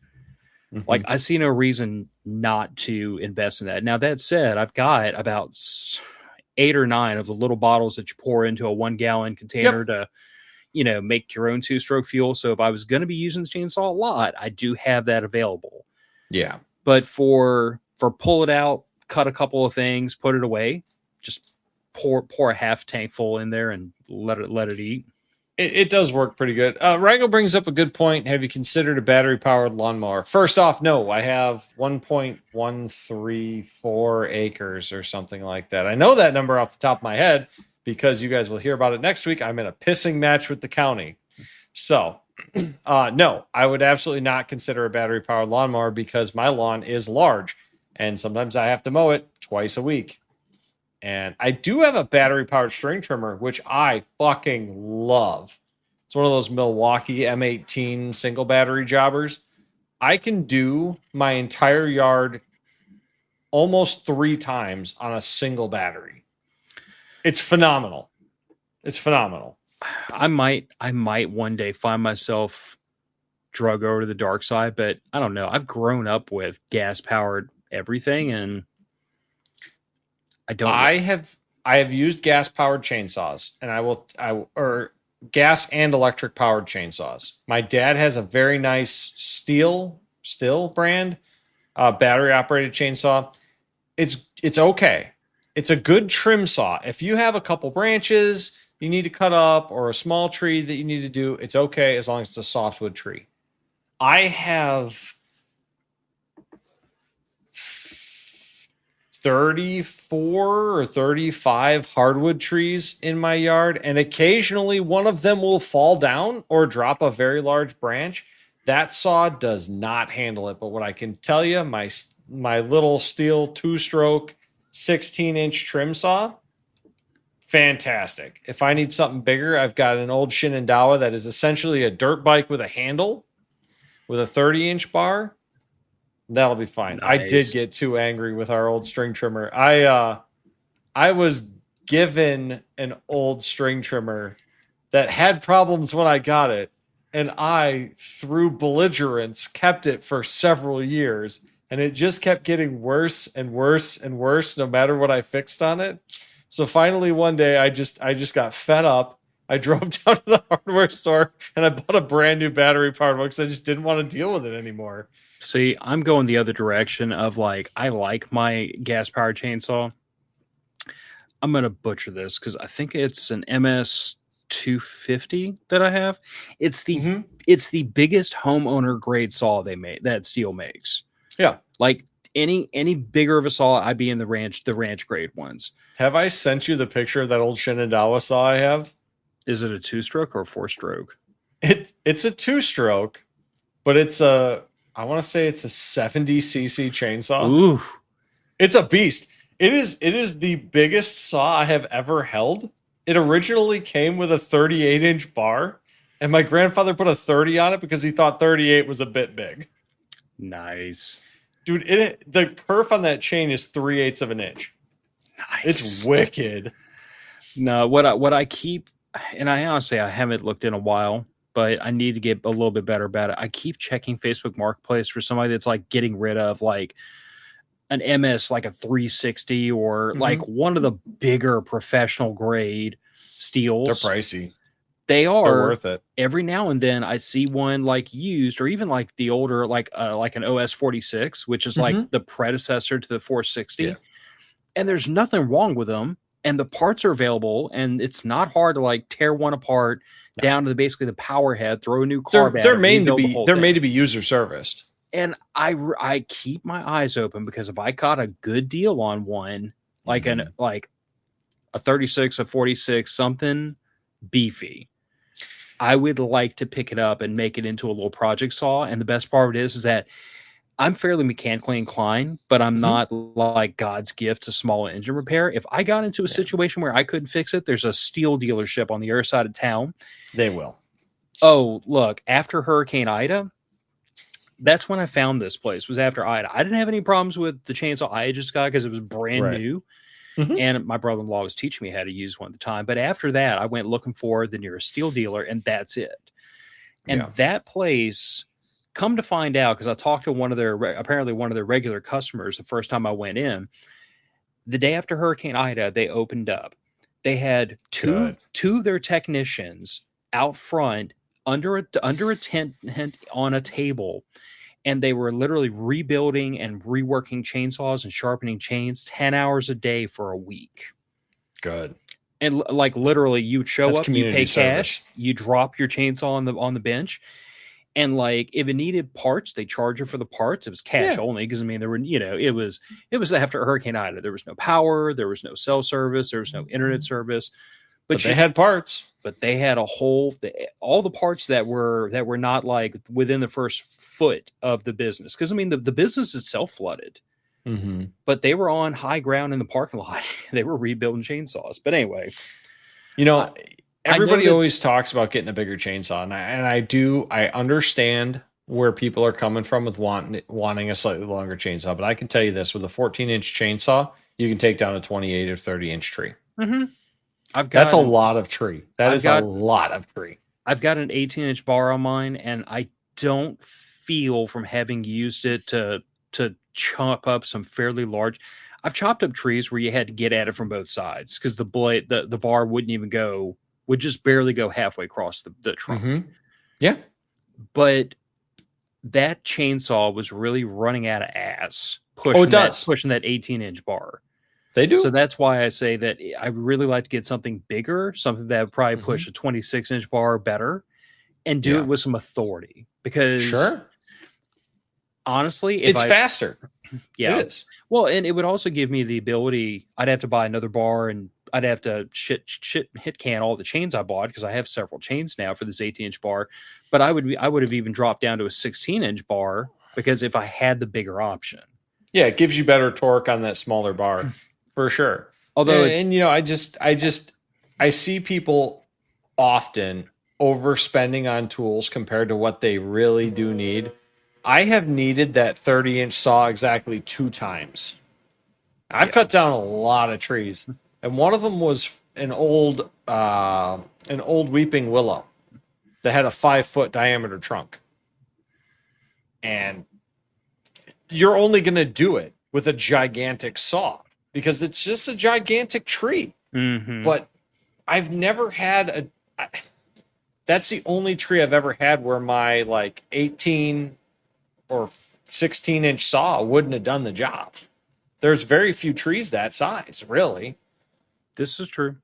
Like, I see no reason not to invest in that. Now, that said, I've got about 8 or 9 of the little bottles that you pour into a 1 gallon container to, make your own 2-stroke fuel. So if I was going to be using the chainsaw a lot, I do have that available. Yeah. But for pull it out, cut a couple of things, put it away, just pour a half tank full in there and let it eat. It does work pretty good. Rango brings up a good point. Have you considered a battery-powered lawnmower? First off, no. I have 1.134 acres or something like that. I know that number off the top of my head because you guys will hear about it next week. I'm in a pissing match with the county. So, no, I would absolutely not consider a battery-powered lawnmower because my lawn is large, and sometimes I have to mow it twice a week. And I do have a battery-powered string trimmer, which I fucking love. It's one of those Milwaukee M18 single battery jobbers. I can do my entire yard almost 3 times on a single battery. It's phenomenal. It's phenomenal. I might one day find myself drug over to the dark side, but I don't know. I've grown up with gas-powered everything, and I have used gas powered chainsaws, and or gas and electric powered chainsaws. My dad has a very nice still brand battery operated chainsaw. It's okay. It's a good trim saw. If you have a couple branches you need to cut up or a small tree that you need to do, it's okay as long as it's a softwood tree. I have 34 or 35 hardwood trees in my yard, and occasionally one of them will fall down or drop a very large branch. That saw does not handle it, but what I can tell you, my little steel 2-stroke 16-inch trim saw, fantastic. If I need something bigger, I've got an old Shenandoah that is essentially a dirt bike with a handle with a 30-inch bar. That'll be fine. Nice. I did get too angry with our old string trimmer. I was given an old string trimmer that had problems when I got it, and I, through belligerence, kept it for several years, and it just kept getting worse and worse and worse no matter what I fixed on it. So finally one day I just got fed up. I drove down to the hardware store and I bought a brand new battery powered one because I just didn't want to deal with it anymore. See, I'm going the other direction of I like my gas powered chainsaw. I'm going to butcher this because I think it's an MS 250 that I have. It's the biggest homeowner grade saw they made that Steel makes. Yeah. Like any bigger of a saw, I'd be in the ranch grade ones. Have I sent you the picture of that old Shenandoah saw I have? Is it a 2-stroke or a 4-stroke? It's a 2-stroke, but I want to say it's a 70cc chainsaw. Ooh. It's a beast. It is the biggest saw I have ever held. It originally came with a 38-inch bar, and my grandfather put a 30 on it because he thought 38 was a bit big. Nice. Dude, the kerf on that chain is 3/8 of an inch. Nice. It's wicked. No, what I keep, and I honestly I haven't looked in a while, but I need to get a little bit better about it. I keep checking Facebook Marketplace for somebody that's getting rid of an MS, like a 360 or like one of the bigger professional grade steels. They're pricey. They're worth it. Every now and then I see one used, or even the older, like an OS 46, which is the predecessor to the 460. Yeah. And there's nothing wrong with them. And the parts are available, and it's not hard to tear one apart down to basically the power head, throw a new car battery. They're made to be user serviced. And I keep my eyes open because if I got a good deal on one, a 36, a 46, something beefy, I would like to pick it up and make it into a little project saw. And the best part of it is that I'm fairly mechanically inclined, but I'm not like God's gift to small engine repair. If I got into a situation where I couldn't fix it, there's a steel dealership on the other side of town. They will. Oh, look, after Hurricane Ida, that's when I found this place, was after I didn't have any problems with the chainsaw I just got because it was brand Right. new. Mhm. And my brother-in-law was teaching me how to use one at the time. But after that, I went looking for the nearest steel dealer, and that's it. And Yeah. that place, come to find out, because I talked to apparently one of their regular customers the first time I went in, the day after Hurricane Ida, they opened up. They had Good. two of their technicians out front under a tent on a table, and they were literally rebuilding and reworking chainsaws and sharpening chains 10 hours a day for a week. Good. And like literally, you'd show That's up, you community pay service. cash, you drop your chainsaw on the bench, and like if it needed parts, they charge you for the parts. It was cash Yeah. only because I mean there were it was after Hurricane Ida. There was no power, there was no cell service, there was no internet service, But they had parts. but they had all the parts that were not like within the first foot of the business, because I mean the business itself flooded, Mm-hmm. but they were on high ground in the parking lot. They were rebuilding chainsaws. But anyway, You know, I know everybody that. always talks about getting a bigger chainsaw, and I understand where people are coming from with wanting a slightly longer chainsaw. But I can tell you this: with a 14-inch chainsaw, you can take down a 28 or 30-inch tree. Mhm. That's a lot of tree. That I've is a got lot of tree. I've got an 18-inch bar on mine, and I don't feel from having used it to chop up some fairly large. I've chopped up trees where you had to get at it from both sides because the bar would just barely go halfway across the trunk. Mm-hmm. Yeah. But that chainsaw was really running out of ass Oh, it does. pushing that 18-inch bar. They do. So that's why I say that I really like to get something bigger, something that would probably Mm-hmm. push a 26-inch bar better, and do Yeah. it with some authority. Because Sure. honestly, It's faster. yeah, It is. well, and it would also give me the ability. I'd have to buy another bar, and I'd have to hit can all the chains I bought, because I have several chains now for this 18-inch bar. But I would have even dropped down to a 16-inch bar, because if I had the bigger option. Yeah, it gives you better torque on that smaller bar, for sure. Although And you know, I see people often overspending on tools compared to what they really do need. I have needed that 30-inch saw exactly 2 times. I've cut down a lot of trees, and one of them was an old weeping willow that had a 5-foot diameter trunk. And you're only going to do it with a gigantic saw because it's just a gigantic tree. mm-hmm. But I've never had that's the only tree I've ever had where my like 18 or 16-inch saw wouldn't have done the job. There's very few trees that size, really. This is true.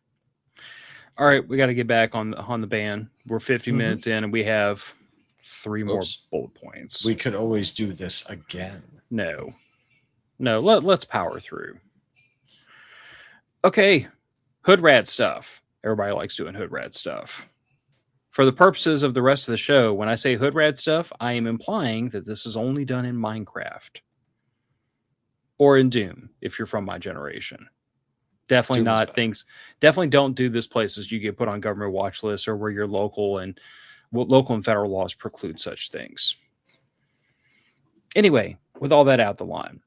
All right, we got to get back on the band. We're 50 minutes in, and we have 3 more bullet points. We could always do this again. No, let's power through. Okay, hood rat stuff. Everybody likes doing hood rat stuff. For the purposes of the rest of the show, when I say hood rat stuff, I am implying that this is only done in Minecraft or in Doom, if you're from my generation. Definitely not things. Definitely don't do this places you get put on government watch lists, or where you're local and federal laws preclude such things. Anyway, with all that out the line,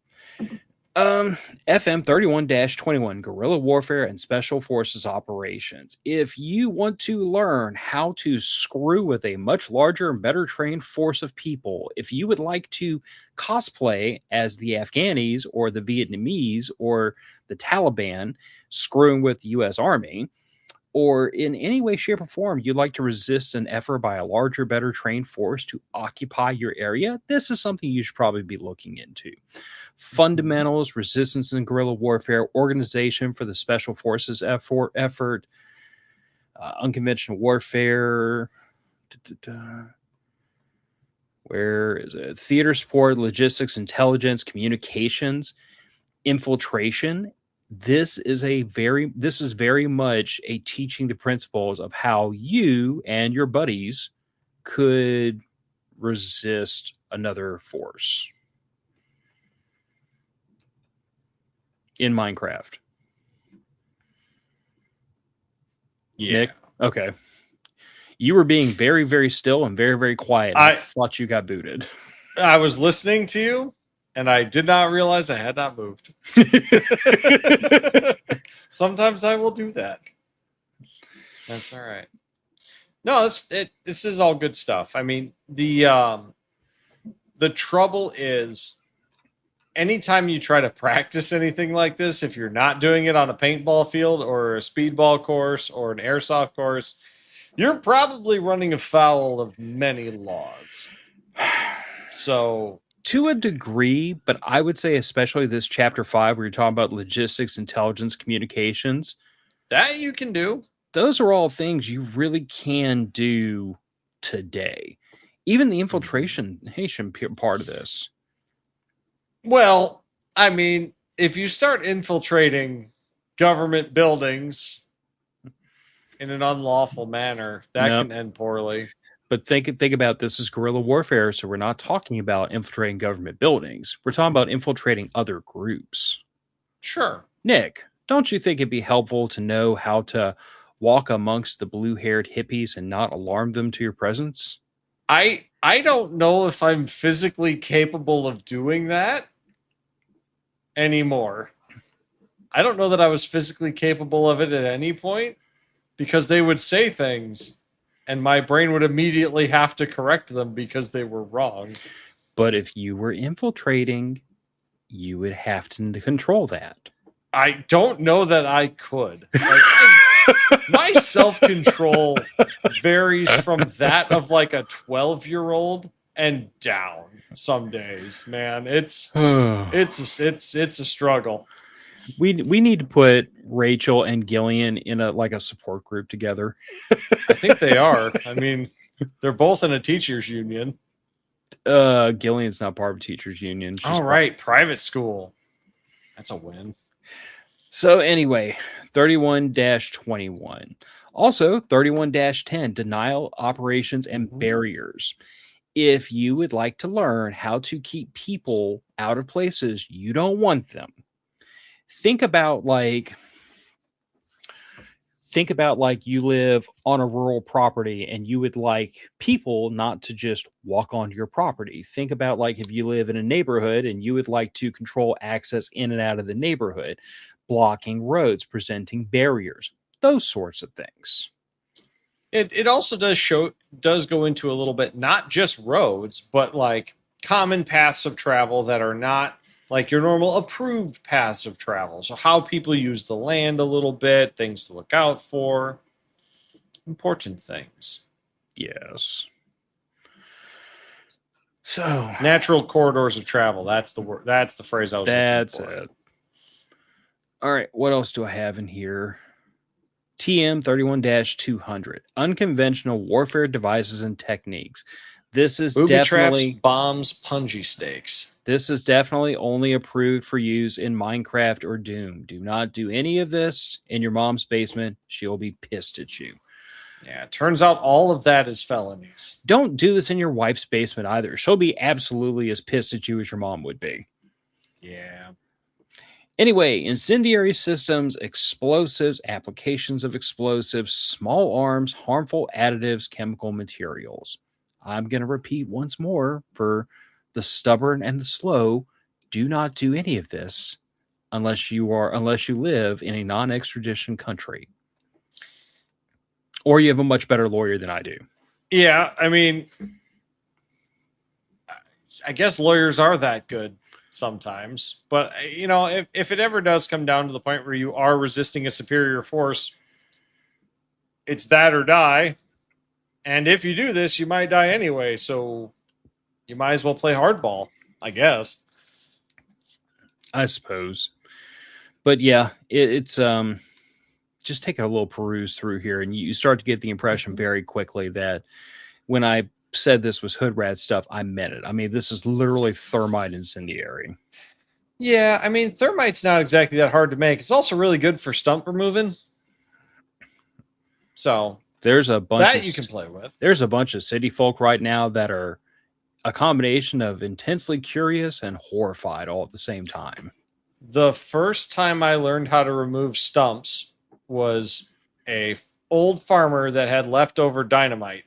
FM 31-21 Guerrilla Warfare and Special Forces Operations. If you want to learn how to screw with a much larger and better trained force of people, if you would like to cosplay as the Afghanis or the Vietnamese or the Taliban screwing with the U.S. Army, or in any way, shape, or form you'd like to resist an effort by a larger, better trained force to occupy your area, this is something you should probably be looking into. Fundamentals, resistance in guerrilla warfare, organization for the special forces effort, unconventional warfare. Where is it? Theater support, logistics, intelligence, communications, infiltration. This is very much a teaching the principles of how you and your buddies could resist another force in Minecraft. Yeah. Nick? Okay. You were being very, very still and very, very quiet. I thought you got booted. I was listening to you, and I did not realize I had not moved. Sometimes I will do that. That's all right. No, this is all good stuff. I mean, the trouble is anytime you try to practice anything like this, if you're not doing it on a paintball field or a speedball course or an airsoft course, you're probably running afoul of many laws. So, to a degree, but I would say especially this chapter 5 where you're talking about logistics, intelligence, communications, that you can do. those are all things you really can do today. Even the infiltration part of this. Well, I mean, if you start infiltrating government buildings in an unlawful manner, that can end poorly. But think about this as guerrilla warfare, so we're not talking about infiltrating government buildings. We're talking about infiltrating other groups. Sure. Nick, don't you think it'd be helpful to know how to walk amongst the blue-haired hippies and not alarm them to your presence? I don't know if I'm physically capable of doing that anymore. I don't know that I was physically capable of it at any point because they would say things and my brain would immediately have to correct them because they were wrong. But if you were infiltrating, you would have to control that. I don't know that I could. My self-control varies from that of like a 12-year-old and down some days, man. It's a struggle. We need to put Rachel and Gillian in a support group together. I think they are. I mean, they're both in a teachers union. Gillian's not part of a teachers union. All right, private school. That's a win. So anyway, 31-21. Also, 31-10, denial, operations, and barriers. If you would like to learn how to keep people out of places you don't want them, think about you live on a rural property and you would like people not to just walk onto your property. Think about like if you live in a neighborhood and you would like to control access in and out of the neighborhood, blocking roads, presenting barriers, those sorts of things. It also does go into a little bit, not just roads, but like common paths of travel that are not like your normal approved paths of travel. So how people use the land a little bit, things to look out for, important things. Yes. So natural corridors of travel. That's the word. That's the phrase I was looking for. That's it. All right. What else do I have in here? TM 31-200, unconventional warfare devices and techniques. This is booby definitely traps, bombs, punji stakes. This is definitely only approved for use in Minecraft or Doom. Do not do any of this in your mom's basement. She'll be pissed at you. Yeah, it turns out all of that is felonies. Don't do this in your wife's basement either. She'll be absolutely as pissed at you as your mom would be. Yeah. Anyway, incendiary systems, explosives, applications of explosives, small arms, harmful additives, chemical materials. I'm going to repeat once more for the stubborn and the slow. Do not do any of this unless you live in a non-extradition country. Or you have a much better lawyer than I do. Yeah, I mean, I guess lawyers are that good sometimes. But, you know, if it ever does come down to the point where you are resisting a superior force, it's that or die. And if you do this, you might die anyway. So you might as well play hardball, I guess. I suppose. But yeah, it's just take a little peruse through here and you start to get the impression very quickly that when I said this was hood rat stuff, I meant it. I mean, this is literally thermite incendiary. Yeah, I mean, thermite's not exactly that hard to make. It's also really good for stump removing. So there's a bunch that of, you can play with. There's a bunch of city folk right now that are a combination of intensely curious and horrified all at the same time. The first time I learned how to remove stumps was a old farmer that had leftover dynamite.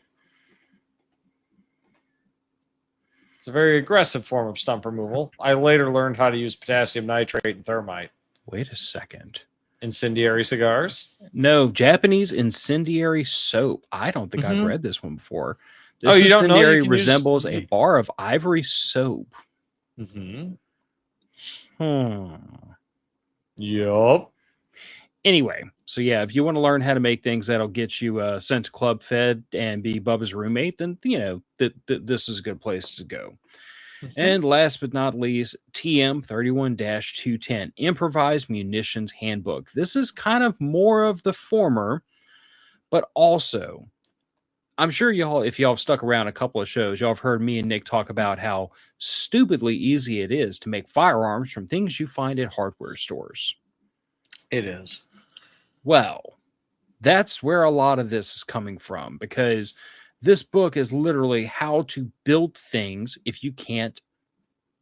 It's a very aggressive form of stump removal. I later learned how to use potassium nitrate and thermite. Wait a second. Incendiary cigars? No, Japanese incendiary soap. I don't think I've read this one before. This you don't know? incendiary You can resembles a bar of ivory soap. Yup. Anyway, so yeah, if you want to learn how to make things that'll get you sent to Club Fed and be Bubba's roommate, then this is a good place to go. And last but not least, TM 31-210 Improvised Munitions Handbook. This is kind of more of the former, but also, I'm sure y'all, if y'all have stuck around a couple of shows, y'all have heard me and Nick talk about how stupidly easy it is to make firearms from things you find at hardware stores. It is. Well, that's where a lot of this is coming from, because this book is literally how to build things if you can't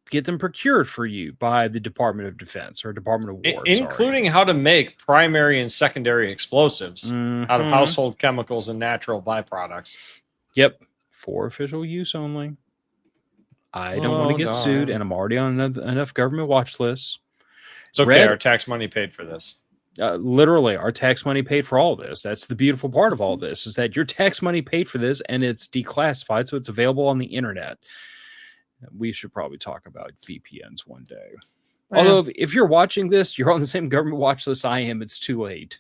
get them procured for you by the Department of Defense or Department of War. Including how to make primary and secondary explosives out of household chemicals and natural byproducts. Yep. For official use only. I don't want to get sued, and I'm already on enough government watch lists. It's okay. Our tax money paid for this. Literally, our tax money paid for all this. That's the beautiful part of all this, is that your tax money paid for this, and it's declassified, so it's available on the internet. We should probably talk about VPNs one day. Yeah. Although, if you're watching this, you're on the same government watch list I am, it's too late.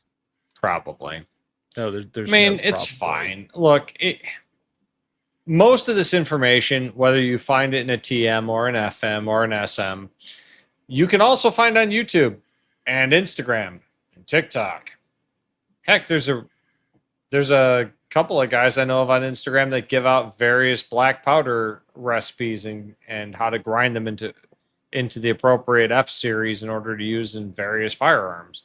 Probably. No, there's it's fine. Look, most of this information, whether you find it in a TM or an FM or an SM, you can also find on YouTube and Instagram and TikTok. Heck, there's a couple of guys I know of on Instagram that give out various black powder recipes and how to grind them into the appropriate F series in order to use in various firearms.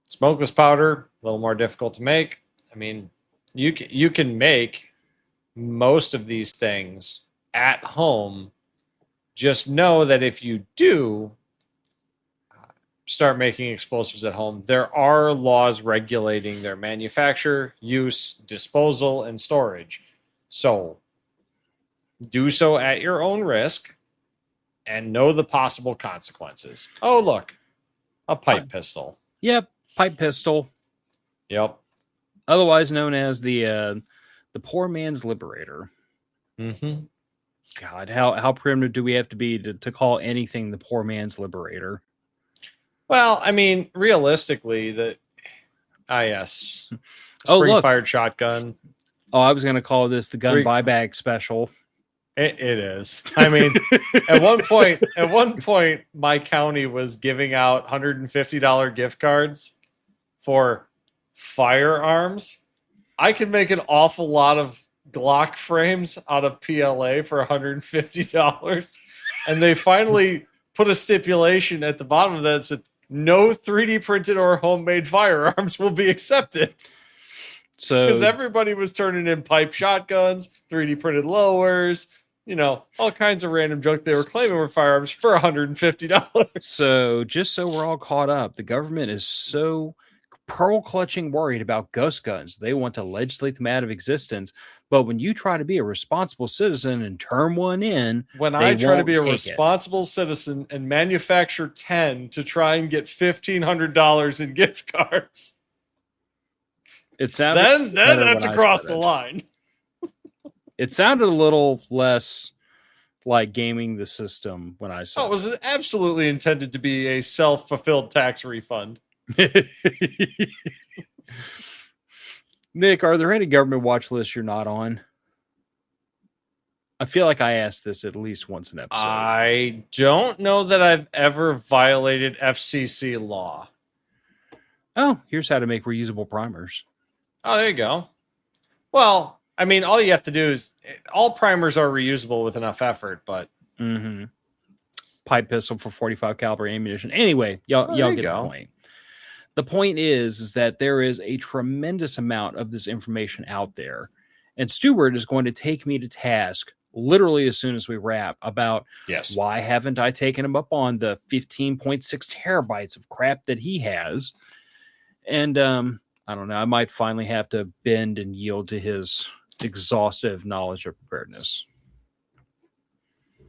Smokeless powder, a little more difficult to make. I mean, you can make most of these things at home. Just know that if you do start making explosives at home, there are laws regulating their manufacture, use, disposal, and storage. So do so at your own risk and know the possible consequences. Oh, look, a pipe pistol. Yep, pipe pistol. Yep. Otherwise known as the poor man's liberator. God, how primitive do we have to be to call anything the poor man's liberator? Well, I mean, realistically, yes. Spring-fired shotgun. Oh, I was going to call this the gun buyback special. It is. I mean, at one point, my county was giving out $150 gift cards for firearms. I could make an awful lot of Glock frames out of PLA for $150. And they finally put a stipulation at the bottom of that that said, no 3D printed or homemade firearms will be accepted. So, because everybody was turning in pipe shotguns, 3D printed lowers, all kinds of random junk they were claiming were firearms for $150. So, just so we're all caught up, the government is so pearl clutching worried about ghost guns. They want to legislate them out of existence. But when you try to be a responsible citizen and turn one in, when I try to be a responsible citizen and manufacture 10 to try and get $1,500 in gift cards, it sounded then that's across the line. It sounded a little less like gaming the system when I said it was absolutely intended to be a self-fulfilled tax refund. Nick, are there any government watch lists you're not on? I feel like I asked this at least once an episode. I don't know that I've ever violated FCC law. Oh, here's how to make reusable primers. Oh, there you go. Well, I mean, all you have to do is all primers are reusable with enough effort, but pipe pistol for 45 caliber ammunition. Anyway, y'all get the point. The point is that there is a tremendous amount of this information out there. And Stewart is going to take me to task literally as soon as we wrap about why haven't I taken him up on the 15.6 terabytes of crap that he has. And I don't know, I might finally have to bend and yield to his exhaustive knowledge of preparedness.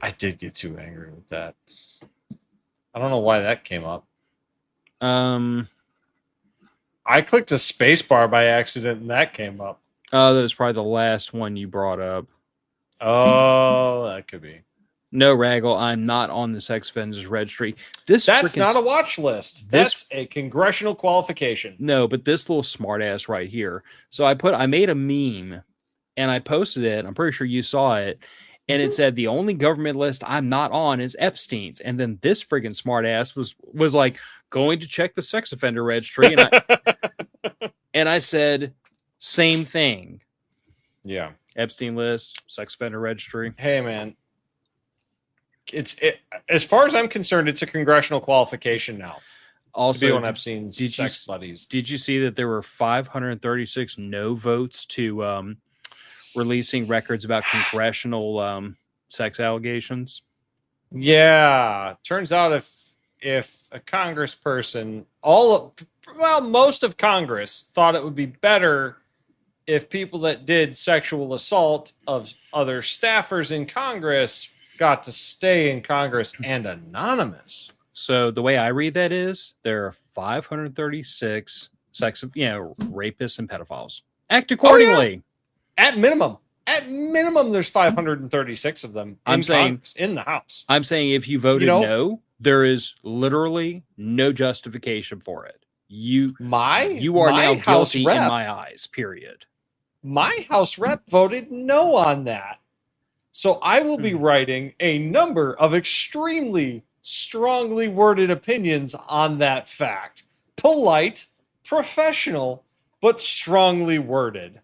I did get too angry with that. I don't know why that came up. I clicked a space bar by accident and that came up. That was probably the last one you brought up. Oh, that could be. No, Raggle, I'm not on the sex offenders registry. That's not a watch list. That's a congressional qualification. No, but this little smartass right here. So I made a meme and I posted it. I'm pretty sure you saw it. And it said the only government list I'm not on is Epstein's. And then this friggin' smartass was like going to check the sex offender registry. And I said, same thing. Yeah. Epstein list, sex offender registry. Hey, man. As far as I'm concerned, it's a congressional qualification now. Also, to be on Epstein's sex buddies. Did you see that there were 536 no votes to releasing records about congressional sex allegations? Yeah. Turns out if a congressperson, most of Congress thought it would be better if people that did sexual assault of other staffers in Congress got to stay in Congress and anonymous. So the way I read that is there are 536 rapists and pedophiles. Act accordingly. Oh, yeah. At minimum, there's 536 of them in the House. I'm saying if you voted no, there is literally no justification for it. You are now guilty in my eyes, period. My House rep voted no on that. So I will be writing a number of extremely strongly worded opinions on that fact. Polite, professional, but strongly worded.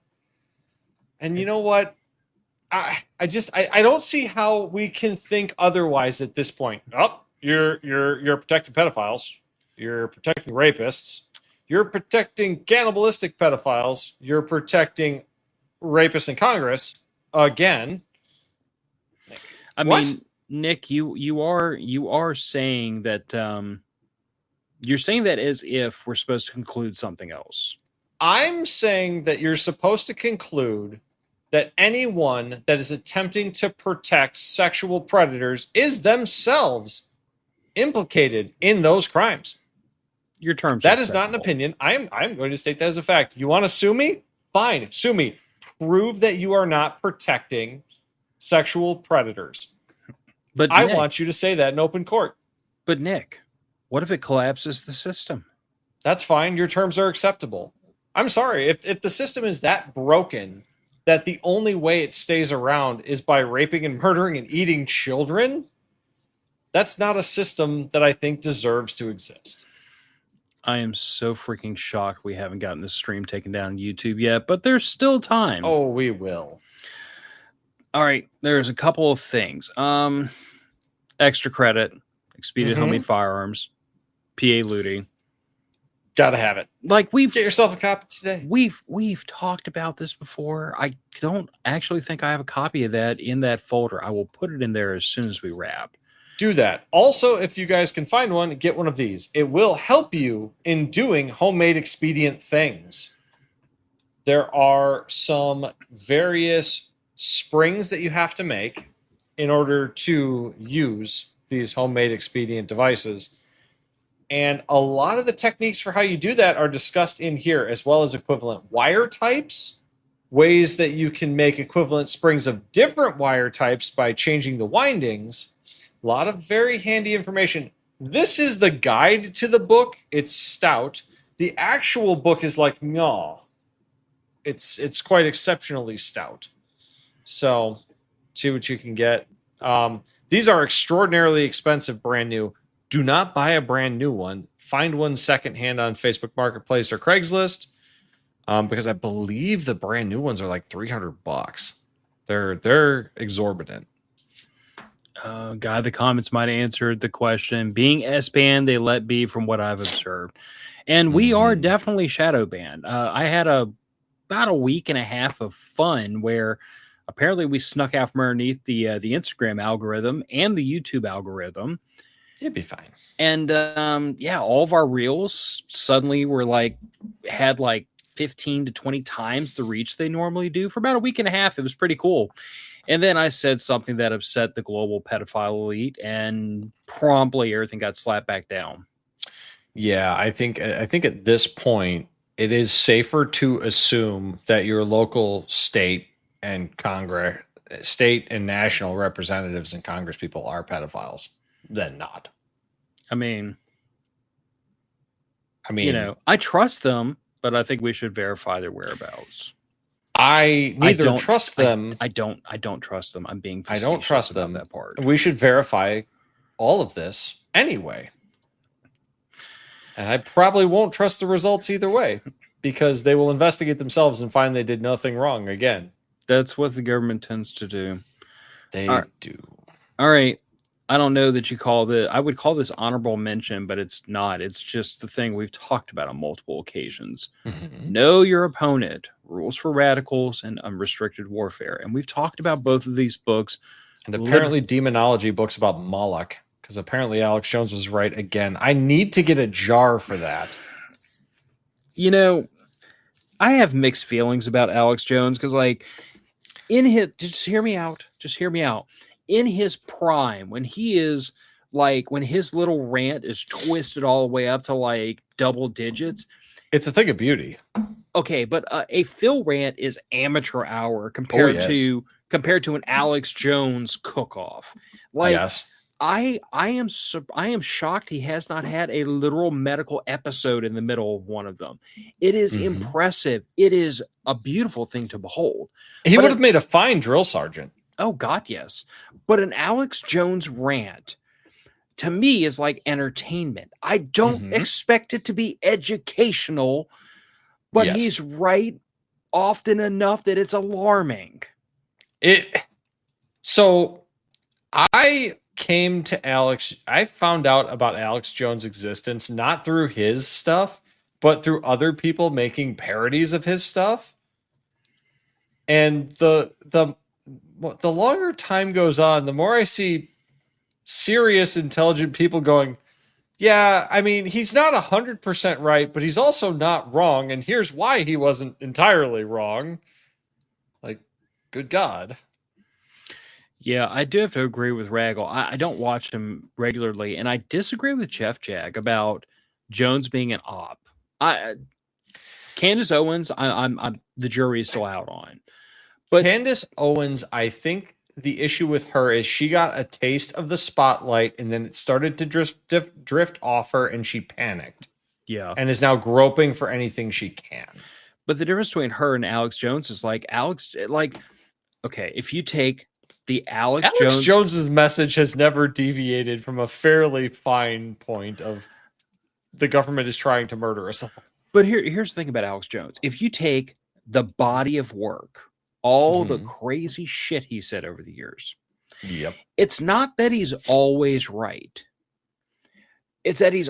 And you know what? I don't see how we can think otherwise at this point. Oh, you're protecting pedophiles. You're protecting rapists. You're protecting cannibalistic pedophiles. You're protecting rapists in Congress again. I mean, Nick, you are saying that you're saying that as if we're supposed to conclude something else. I'm saying that you're supposed to conclude that anyone that is attempting to protect sexual predators is themselves implicated in those crimes. Your terms. That is not an opinion. I'm going to state that as a fact. You want to sue me? Fine, sue me. Prove that you are not protecting sexual predators. But I want you to say that in open court. But Nick, what if it collapses the system? That's fine. Your terms are acceptable. I'm sorry. If the system is that broken that the only way it stays around is by raping and murdering and eating children, that's not a system that I think deserves to exist. I am so freaking shocked we haven't gotten this stream taken down on YouTube yet, but there's still time. Oh, we will. All right, there's a couple of things. Extra credit, expedient homemade firearms, PA looting. Gotta have it. Like get yourself a copy today. We've talked about this before. I don't actually think I have a copy of that in that folder. I will put it in there as soon as we wrap. Do that. Also, if you guys can find one, get one of these. It will help you in doing homemade expedient things. There are some various springs that you have to make in order to use these homemade expedient devices. And a lot of the techniques for how you do that are discussed in here, as well as equivalent wire types, ways that you can make equivalent springs of different wire types by changing the windings. A lot of very handy information. This is the guide to the book. It's stout. The actual book is like, no. It's quite exceptionally stout. So, see what you can get. These are extraordinarily expensive, brand new. Do not buy a brand new one. Find one secondhand on Facebook Marketplace or Craigslist, because I believe the brand new ones are like $300. They're exorbitant. Guy, the comments might have answered the question. Being S-banned, they let be from what I've observed. And we are definitely shadow banned. I had about a week and a half of fun where apparently we snuck out from underneath the Instagram algorithm and the YouTube algorithm. It'd be fine. And all of our reels suddenly were had 15 to 20 times the reach they normally do for about a week and a half. It was pretty cool. And then I said something that upset the global pedophile elite, and promptly everything got slapped back down. Yeah, I think at this point it is safer to assume that your local state and national representatives and Congress people are pedophiles than not. I mean, I trust them, but I think we should verify their whereabouts. I neither trust them. I don't trust them. I'm being facetious I don't trust about them. that part. We should verify all of this anyway. And I probably won't trust the results either way, because they will investigate themselves and find they did nothing wrong again. That's what the government tends to do. They do. All right. I don't know that I would call this honorable mention, but it's not. It's just the thing we've talked about on multiple occasions. Mm-hmm. Know your opponent, Rules for Radicals, and Unrestricted Warfare. And we've talked about both of these books. And apparently demonology books about Moloch, because apparently Alex Jones was right again. I need to get a jar for that. I have mixed feelings about Alex Jones, because just hear me out. In his prime, when he is when his little rant is twisted all the way up to double digits, it's a thing of beauty. Okay, but a Phil rant is amateur hour compared to an Alex Jones cook-off. Yes. I am shocked he has not had a literal medical episode in the middle of one of them. It is impressive. It is a beautiful thing to behold. He would have made a fine drill sergeant. Oh, God, yes. But an Alex Jones rant, to me, is like entertainment. I don't expect it to be educational, but he's right often enough that it's alarming. So I found out about Alex Jones' existence not through his stuff, but through other people making parodies of his stuff. And the longer time goes on, the more I see serious, intelligent people going, yeah, I mean, he's not 100% right, but he's also not wrong. And here's why he wasn't entirely wrong. Good God. Yeah, I do have to agree with Raggle. I don't watch him regularly, and I disagree with Jeff Jag about Jones being an op. Candace Owens, I'm the jury is still out on. But Candace Owens, I think the issue with her is she got a taste of the spotlight, and then it started to drift off her, and she panicked. Yeah, and is now groping for anything she can. But the difference between her and Alex Jones is okay, if you take the Alex Jones's message has never deviated from a fairly fine point of the government is trying to murder us all. But here's the thing about Alex Jones. If you take the body of work, all the crazy shit he said over the years, it's not that he's always right. It's that he's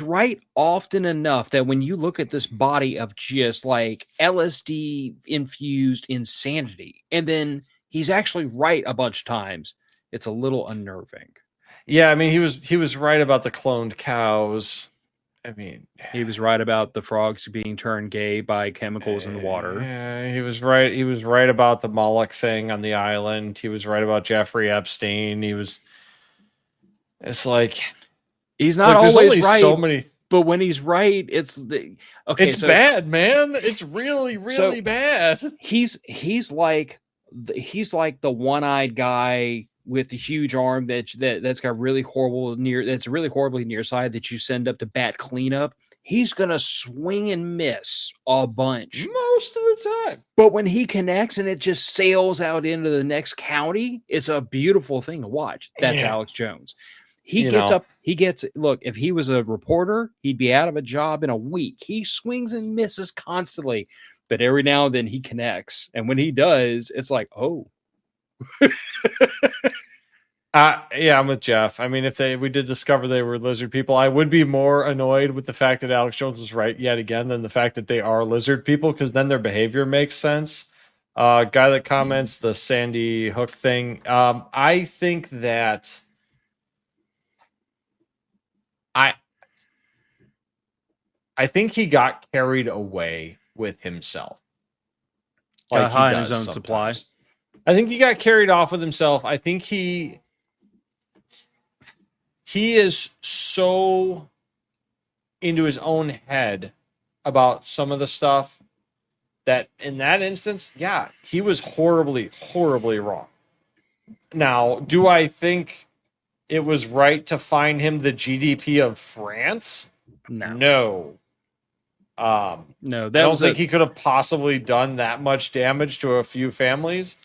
right often enough that when you look at this body of just LSD infused insanity, and then he's actually right a bunch of times, it's a little unnerving. Yeah, I mean, he was right about the cloned cows. I mean, he was right about the frogs being turned gay by chemicals in the water. Yeah, he was right. He was right about the Moloch thing on the island. He was right about Jeffrey Epstein. It's like he's not always right. So many, but when he's right, it's bad, man. It's really, really bad. He's like the one-eyed guy with the huge arm that's got really horribly nearsighted that you send up to bat cleanup. He's gonna swing and miss a bunch most of the time. But when he connects and it just sails out into the next county, it's a beautiful thing to watch. That's Alex Jones. Look, if he was a reporter, he'd be out of a job in a week. He swings and misses constantly, but every now and then he connects. And when he does, it's like, oh. I'm with Jeff. I mean, if we did discover they were lizard people, I would be more annoyed with the fact that Alex Jones was right yet again than the fact that they are lizard people, because then their behavior makes sense. Guy that comments the Sandy Hook thing. I think that I think he got carried away with himself. Got high on his own supply. I think he got carried off with himself. I think he is so into his own head about some of the stuff that in that instance, yeah, he was horribly, horribly wrong. Now, do I think it was right to fine him the GDP of France? No. No, I don't think he could have possibly done that much damage to a few families.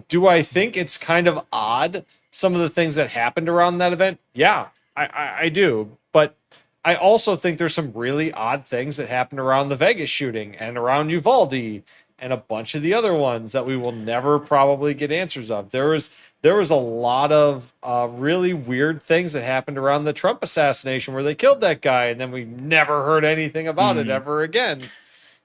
Do I think it's kind of odd, some of the things that happened around that event? Yeah, I do. But I also think there's some really odd things that happened around the Vegas shooting and around Uvalde and a bunch of the other ones that we will never probably get answers of. There was a lot of really weird things that happened around the Trump assassination where they killed that guy, and then we never heard anything about it ever again.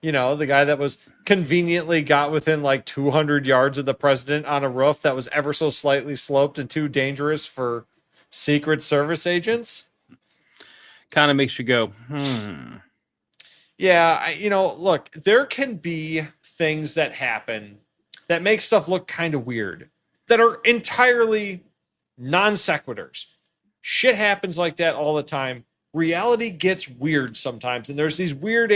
You know, the guy that was conveniently got within like 200 yards of the president on a roof that was ever so slightly sloped and too dangerous for Secret Service agents. Kind of makes you go, Yeah, look, there can be things that happen that make stuff look kind of weird that are entirely non sequiturs. Shit happens like that all the time. Reality gets weird sometimes, and there's these weird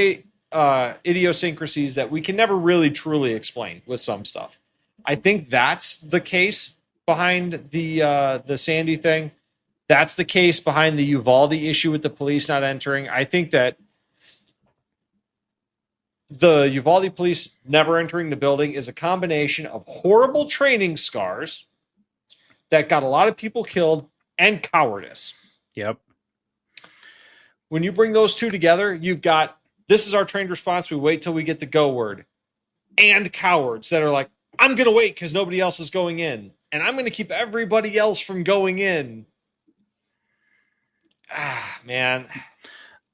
idiosyncrasies that we can never really truly explain with some stuff. I think that's the case behind the Sandy thing. That's the case behind the Uvalde issue with the police not entering. I think that the Uvalde police never entering the building is a combination of horrible training scars that got a lot of people killed and cowardice. Yep. When you bring those two together, you've got, this is our trained response, we wait till we get the go word, and cowards that are like, I'm going to wait because nobody else is going in, and I'm going to keep everybody else from going in. Man.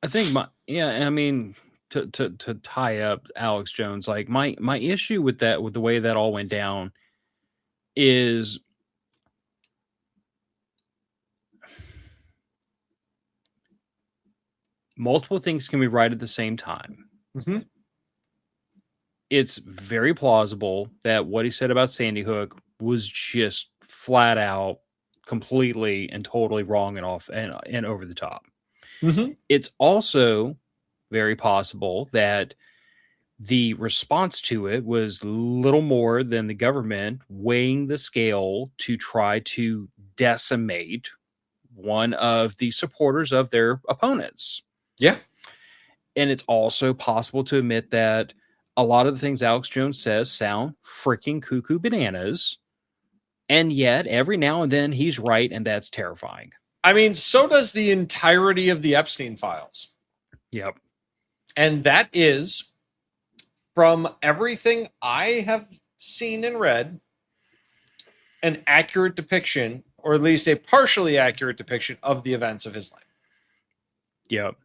I think I mean, to tie up Alex Jones, like my issue with that, with the way that all went down, is multiple things can be right at the same time. Mm-hmm. It's very plausible that what he said about Sandy Hook was just flat out, completely and totally wrong and off and over the top. Mm-hmm. It's also very possible that the response to it was little more than the government weighing the scale to try to decimate one of the supporters of their opponents. Yeah. And it's also possible to admit that a lot of the things Alex Jones says sound freaking cuckoo bananas. And yet every now and then he's right. And that's terrifying. I mean, so does the entirety of the Epstein files. Yep. And that is, from everything I have seen and read, an accurate depiction, or at least a partially accurate depiction of the events of his life. Yep.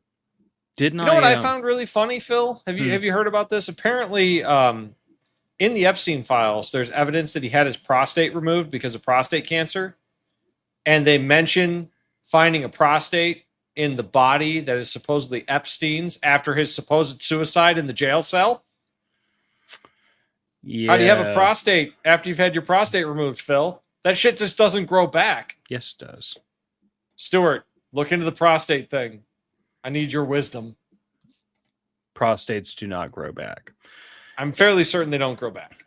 You know what I found really funny, Phil? Have you heard about this? Apparently, in the Epstein files, there's evidence that he had his prostate removed because of prostate cancer. And they mention finding a prostate in the body that is supposedly Epstein's after his supposed suicide in the jail cell. Yeah. How do you have a prostate after you've had your prostate removed, Phil? That shit just doesn't grow back. Yes, it does. Stuart, look into the prostate thing. I need your wisdom. Prostates do not grow back. I'm fairly certain they don't grow back.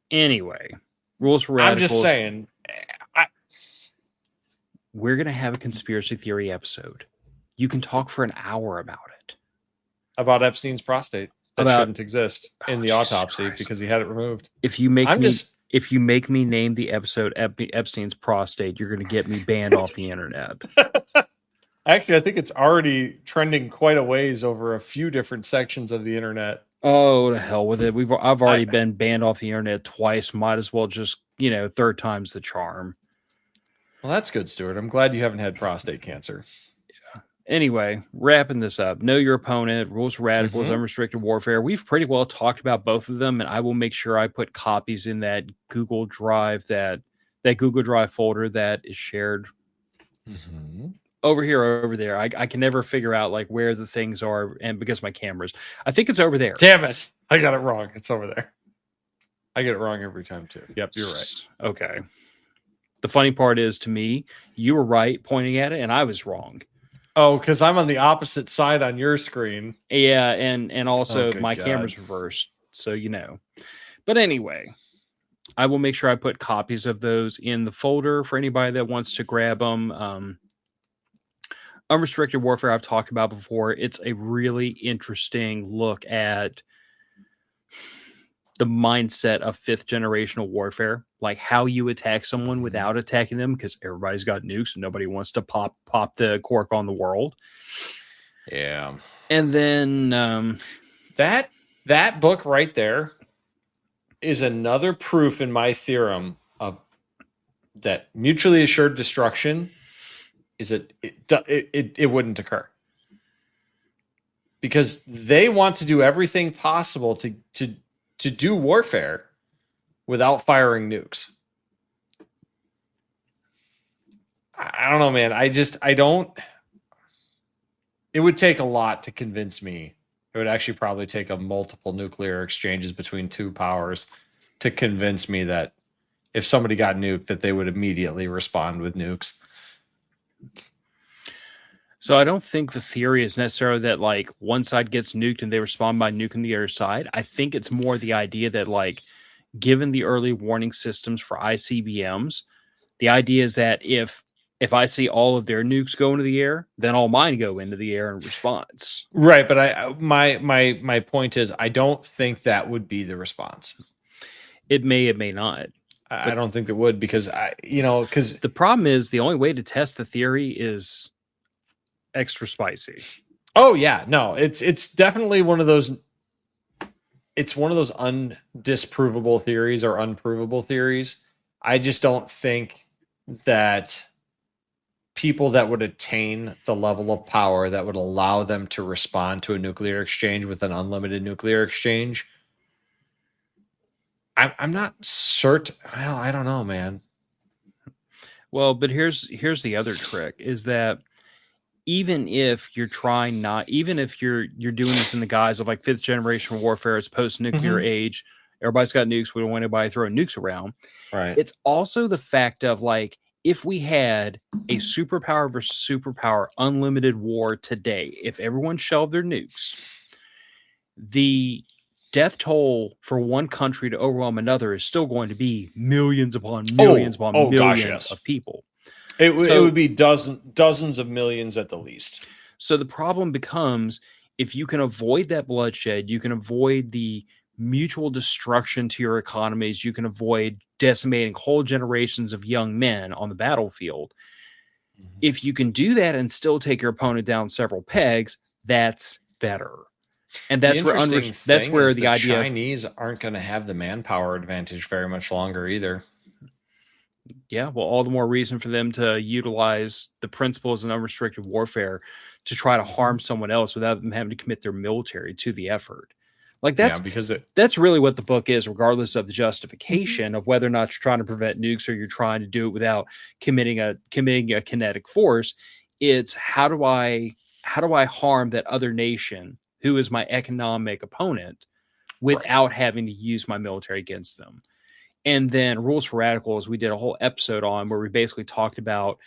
Anyway, rules for radicals. I'm just saying. We're going to have a conspiracy theory episode. You can talk for an hour about it. About Epstein's prostate. That shouldn't exist in the autopsy because he had it removed. If you make me name the episode Epstein's prostate, you're going to get me banned off the internet. Actually, I think it's already trending quite a ways over a few different sections of the internet. Oh, to hell with it. I've already been banned off the internet twice. Might as well just, third time's the charm. Well, that's good, Stuart. I'm glad you haven't had prostate cancer. Yeah. Anyway, wrapping this up. Know your opponent, rules for radicals, unrestricted warfare. We've pretty well talked about both of them, and I will make sure I put copies in that Google Drive, that Google Drive folder that is shared over here or over there. I can never figure out like where the things are, and because of my cameras, I think it's over there. Damn it! I got it wrong. It's over there. I get it wrong every time too. Yep, you're right. Okay. The funny part is, to me, you were right pointing at it, and I was wrong. Oh, because I'm on the opposite side on your screen. Yeah, and also my camera's reversed, so you know. But anyway, I will make sure I put copies of those in the folder for anybody that wants to grab them. Unrestricted warfare I've talked about before. It's a really interesting look at the mindset of 5th generational warfare, like how you attack someone without attacking them, because everybody's got nukes and nobody wants to pop the cork on the world. Yeah. And then that book right there is another proof in my theorem of that mutually assured destruction is it wouldn't occur, because they want to do everything possible to do warfare without firing nukes. I don't know, man. I don't. It would take a lot to convince me. It would actually probably take a multiple nuclear exchanges between two powers to convince me that if somebody got nuked, that they would immediately respond with nukes. So I don't think the theory is necessarily that like one side gets nuked and they respond by nuking the other side. I think it's more the idea that like, given the early warning systems for ICBMs, the idea is that if I see all of their nukes go into the air, then all mine go into the air in response. Right, but my point is, I don't think that would be the response. It may not. I don't think it would, because because the problem is the only way to test the theory is extra spicy. Oh yeah, no, it's definitely one of those. It's one of those undisprovable theories or unprovable theories. I just don't think that people that would attain the level of power that would allow them to respond to a nuclear exchange with an unlimited nuclear exchange. I'm not certain. Well, I don't know, man. Well, but here's the other trick is that even if you're trying not, even if you're doing this in the guise of like 5th generation warfare, it's post-nuclear age, everybody's got nukes, we don't want anybody throwing nukes around. Right. It's also the fact of like, if we had a superpower versus superpower unlimited war today, if everyone shelved their nukes, the death toll for one country to overwhelm another is still going to be millions upon millions millions of people. It would be dozens of millions at the least. So the problem becomes, if you can avoid that bloodshed, you can avoid the mutual destruction to your economies, you can avoid decimating whole generations of young men on the battlefield. If you can do that and still take your opponent down several pegs, that's better. And that's where the idea Chinese aren't going to have the manpower advantage very much longer either. Yeah, well, all the more reason for them to utilize the principles in unrestricted warfare to try to harm someone else without them having to commit their military to the effort. Like that's really what the book is, regardless of the justification of whether or not you're trying to prevent nukes or you're trying to do it without committing a kinetic force. It's how do I harm that other nation who is my economic opponent without having to use my military against them. And then Rules for Radicals, we did a whole episode on where we basically talked about,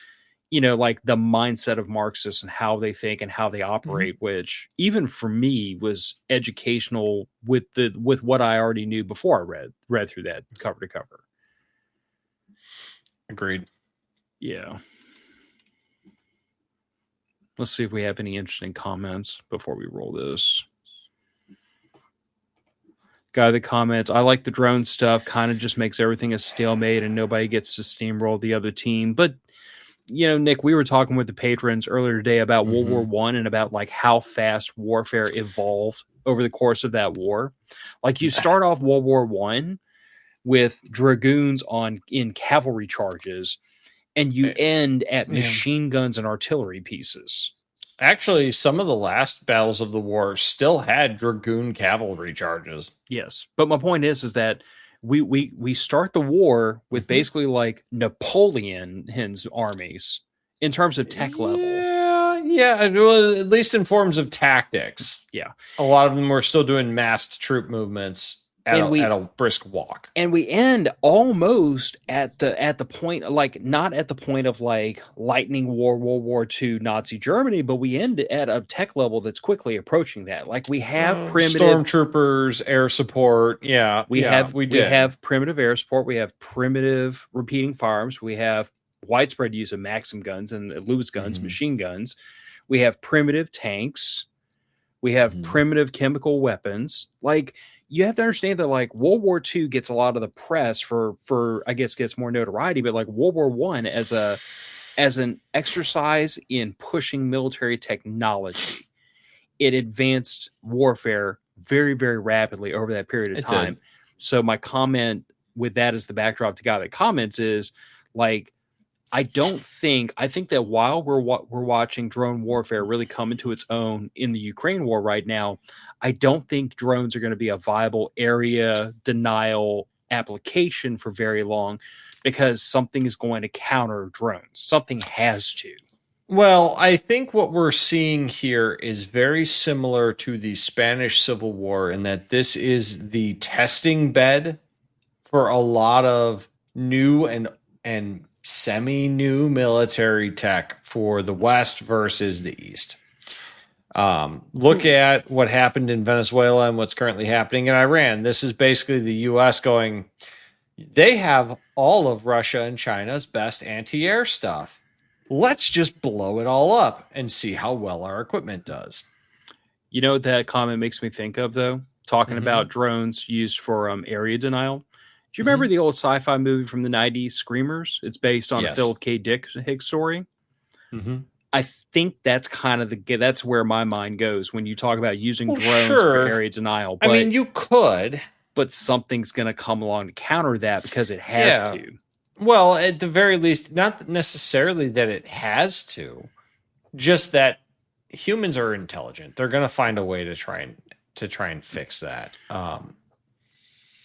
like the mindset of Marxists and how they think and how they operate, which even for me was educational with what I already knew before I read through that cover to cover. Agreed. Yeah. Let's see if we have any interesting comments before we roll this. Guy that comments, I like the drone stuff, kind of just makes everything a stalemate and nobody gets to steamroll the other team. But, Nick, we were talking with the patrons earlier today about World War I and about like how fast warfare evolved over the course of that war. Like you start off World War I with dragoons in cavalry charges, and you end at machine guns and artillery pieces. Actually, some of the last battles of the war still had dragoon cavalry charges. Yes, but my point is that we start the war with basically like Napoleon's armies in terms of tech level. Yeah, well, at least in forms of tactics. Yeah. A lot of them were still doing massed troop movements at And at a brisk walk. and we end almost at the point, like not at the point of like lightning war, World War II, Nazi Germany, but we end at a tech level that's quickly approaching that. Like we have primitive Stormtroopers, air support. Yeah, we we did. have primitive air support, we have primitive repeating firearms, we have widespread use of Maxim guns and Lewis guns, machine guns. We have primitive tanks. We have primitive chemical weapons. Like you have to understand that like World War II gets a lot of the press for I guess gets more notoriety, but like World War One as an exercise in pushing military technology, it advanced warfare very, very rapidly over that period of time. So my comment with that as the backdrop to guy that comments is like I think that while we're watching drone warfare really come into its own in the Ukraine war right now, I don't think drones are going to be a viable area denial application for very long because something is going to counter drones. Something has to. Well, I think what we're seeing here is very similar to the Spanish Civil War in that this is the testing bed for a lot of new and semi-new military tech for the West versus the East. Look at what happened in Venezuela and what's currently happening in Iran. This is basically the U.S. going, they have all of Russia and China's best anti-air stuff. Let's just blow it all up and see how well our equipment does. You know what that comment makes me think of, though? Talking about drones used for area denial. Do you remember the old sci-fi movie from the 90s, Screamers? It's based on a Philip K. Dick Hicks story. I think that's kind of that's where my mind goes when you talk about using drones for area denial. But, I mean, you could. But something's going to come along to counter that because it has to. Well, at the very least, not necessarily that it has to, just that humans are intelligent. They're going to find a way to try and fix that.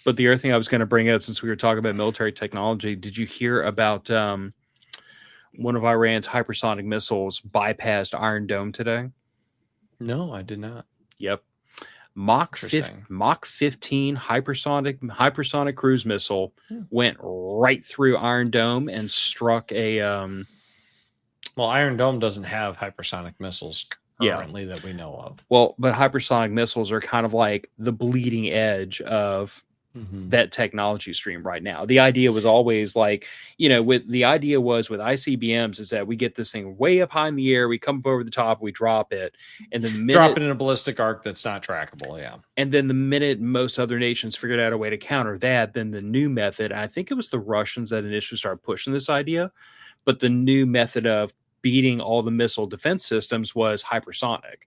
But the other thing I was going to bring up, since we were talking about military technology, did you hear about one of Iran's hypersonic missiles bypassed Iron Dome today? No, I did not. Yep. Mach 15 hypersonic cruise missile went right through Iron Dome and struck a well, Iron Dome doesn't have hypersonic missiles currently that we know of. Well, but hypersonic missiles are kind of like the bleeding edge of that technology stream right now. The idea was always like, with ICBMs is that we get this thing way up high in the air, we come up over the top, we drop it, and then drop it in a ballistic arc that's not trackable. Yeah. And then the minute most other nations figured out a way to counter that, then the new method, I think it was the Russians that initially started pushing this idea, but the new method of beating all the missile defense systems was hypersonic.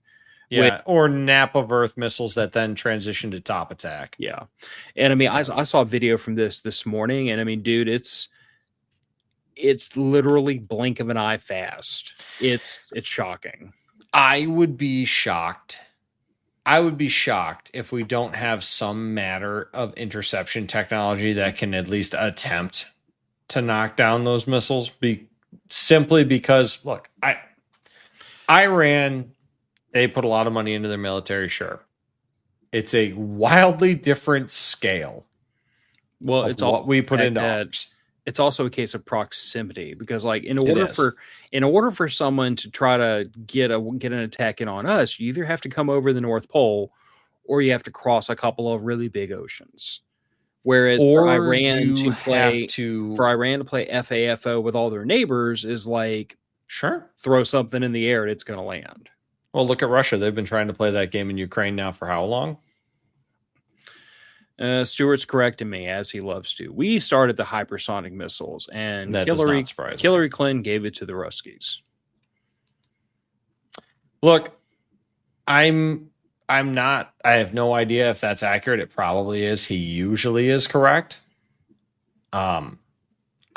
Yeah, or nap of Earth missiles that then transition to top attack. Yeah. And I mean, I saw a video from this morning, and I mean, dude, it's literally blink of an eye fast. It's shocking. I would be shocked. If we don't have some matter of interception technology that can at least attempt to knock down those missiles. Simply because, look, Iran, they put a lot of money into their military, sure. It's a wildly different scale. Well, it's what we put into ours. It's also a case of proximity because, like, in order for someone to try to get an attack in on us, you either have to come over the North Pole or you have to cross a couple of really big oceans. Whereas for Iran to play FAFO with all their neighbors is like, sure, throw something in the air and it's going to land. Well, look at Russia. They've been trying to play that game in Ukraine now for how long? Stuart's correcting me, as he loves to. We started the hypersonic missiles, and Hillary Clinton gave it to the Ruskies. Look, I have no idea if that's accurate. It probably is. He usually is correct. I'm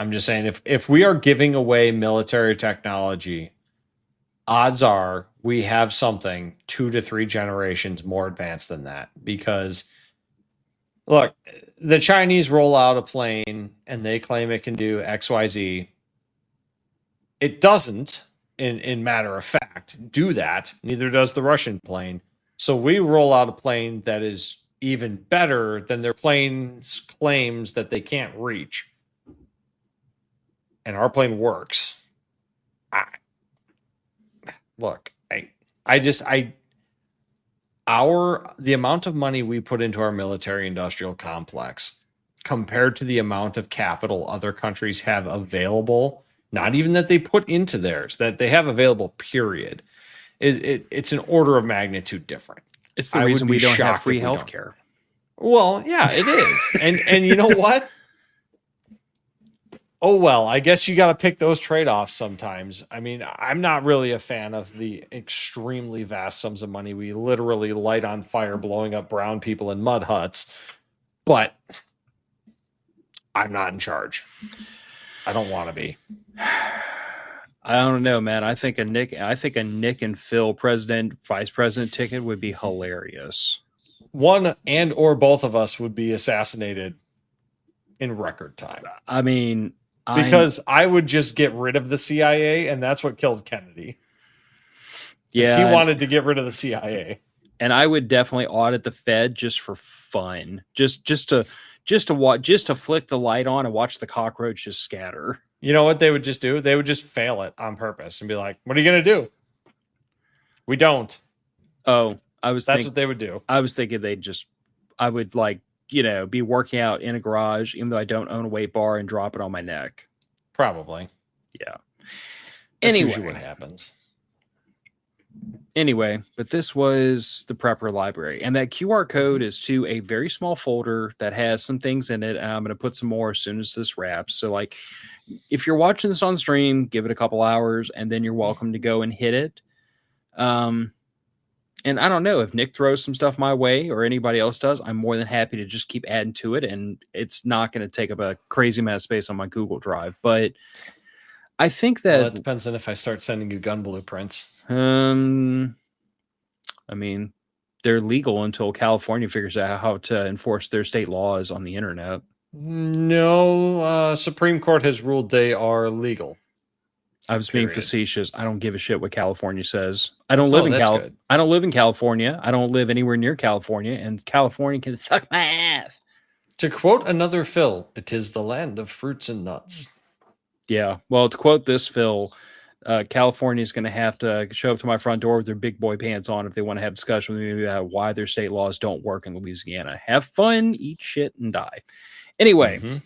just saying, if we are giving away military technology, odds are we have something 2 to 3 generations more advanced than that. Because, look, the Chinese roll out a plane and they claim it can do XYZ. It doesn't. in matter of fact, do that. Neither does the Russian plane. So we roll out a plane that is even better than their plane's claims that they can't reach. And our plane works. The amount of money we put into our military industrial complex compared to the amount of capital other countries have available, not even that they put into theirs, that they have available, period, it's an order of magnitude different. It's the reason we don't have free healthcare. Well, yeah, it is. And you know what? Oh, well, I guess you got to pick those trade-offs sometimes. I mean, I'm not really a fan of the extremely vast sums of money we literally light on fire, blowing up brown people in mud huts. But I'm not in charge. I don't want to be. I don't know, man. I think a Nic and Phil vice president ticket would be hilarious. One and or both of us would be assassinated in record time. I mean, because I would just get rid of the CIA, and that's what killed Kennedy. Yeah, he wanted to get rid of the CIA, and I would definitely audit the Fed just for fun, just to flick the light on and watch the cockroaches scatter. You know what they would just do? They would just fail it on purpose and be like, "What are you going to do?" We don't. Oh, that's what they would do. I was thinking I would be working out in a garage, even though I don't own a weight bar, and drop it on my neck. Probably. Yeah. That's usually what happens. Anyway, but this was the Prepper Library, and that QR code is to a very small folder that has some things in it. I'm going to put some more as soon as this wraps. So, if you're watching this on stream, give it a couple hours, and then you're welcome to go and hit it. And I don't know if Nick throws some stuff my way or anybody else does. I'm more than happy to just keep adding to it, and it's not going to take up a crazy amount of space on my Google Drive. But I think that depends on if I start sending you gun blueprints. I mean, they're legal until California figures out how to enforce their state laws on the internet. No, Supreme Court has ruled they are legal. I was being facetious. I don't give a shit what California says. I don't live in California. I don't live anywhere near California, and California can suck my ass. To quote another Phil, it is the land of fruits and nuts. Yeah. Well, to quote this Phil, California is going to have to show up to my front door with their big boy pants on if they want to have discussion with me about why their state laws don't work in Louisiana. Have fun, eat shit, and die. Anyway,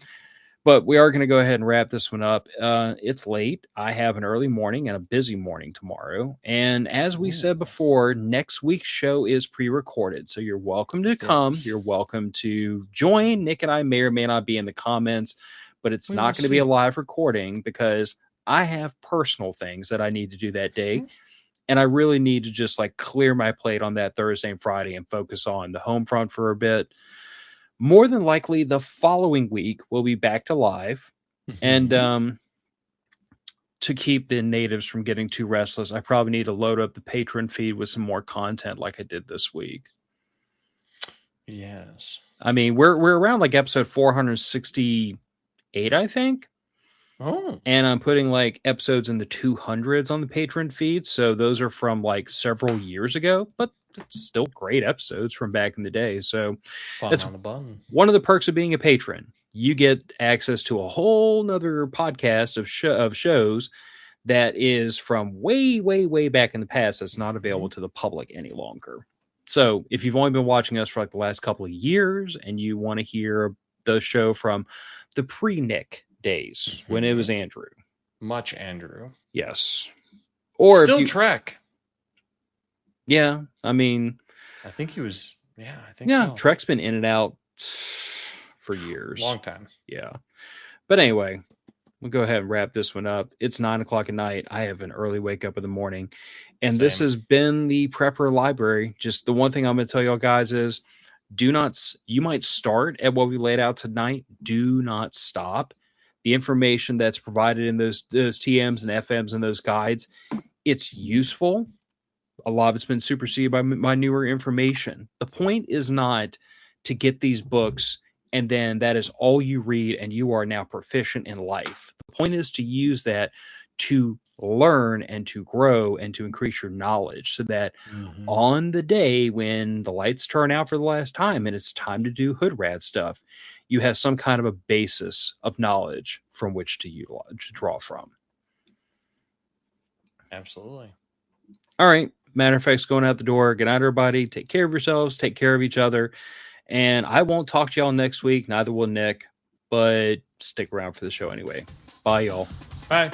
but we are going to go ahead and wrap this one up. It's late. I have an early morning and a busy morning tomorrow. And as we said before, next week's show is pre-recorded. So you're welcome to come. Yes. You're welcome to join. Nick and I may or may not be in the comments, but it's not going to be a live recording because I have personal things that I need to do that day. And I really need to just clear my plate on that Thursday and Friday and focus on the home front for a bit. More than likely, the following week, we'll be back to live. And to keep the natives from getting too restless, I probably need to load up the Patreon feed with some more content like I did this week. Yes. I mean, we're around episode 468, I think. Oh. And I'm putting episodes in the 200s on the Patreon feed. So those are from several years ago, but it's still great episodes from back in the day. So that's one of the perks of being a patron. You get access to a whole nother podcast of shows that is from way, way, way back in the past. That's not available to the public any longer. So if you've only been watching us for the last couple of years and you want to hear the show from the pre-Nick days when it was Andrew. Much Andrew. Yes. Or still Trek. Yeah, I mean, I think he was. Yeah, I think so. Trek's been in and out for years, long time. Yeah, but anyway, we'll go ahead and wrap this one up. It's 9:00 at night. I have an early wake up in the morning, and this has been the Prepper Library. Just the one thing I'm going to tell y'all guys is, you might start at what we laid out tonight. Do not stop. The information that's provided in those TMs and FMs and those guides, it's useful. A lot of it's been superseded by my newer information. The point is not to get these books and then that is all you read and you are now proficient in life. The point is to use that to learn and to grow and to increase your knowledge so that Mm-hmm. on the day when the lights turn out for the last time and it's time to do hood rat stuff, you have some kind of a basis of knowledge from which to utilize, to draw from. Absolutely. All right. Matter of fact, going out the door. Good night, everybody. Take care of yourselves. Take care of each other. And I won't talk to y'all next week. Neither will Nick. But stick around for the show anyway. Bye, y'all. Bye.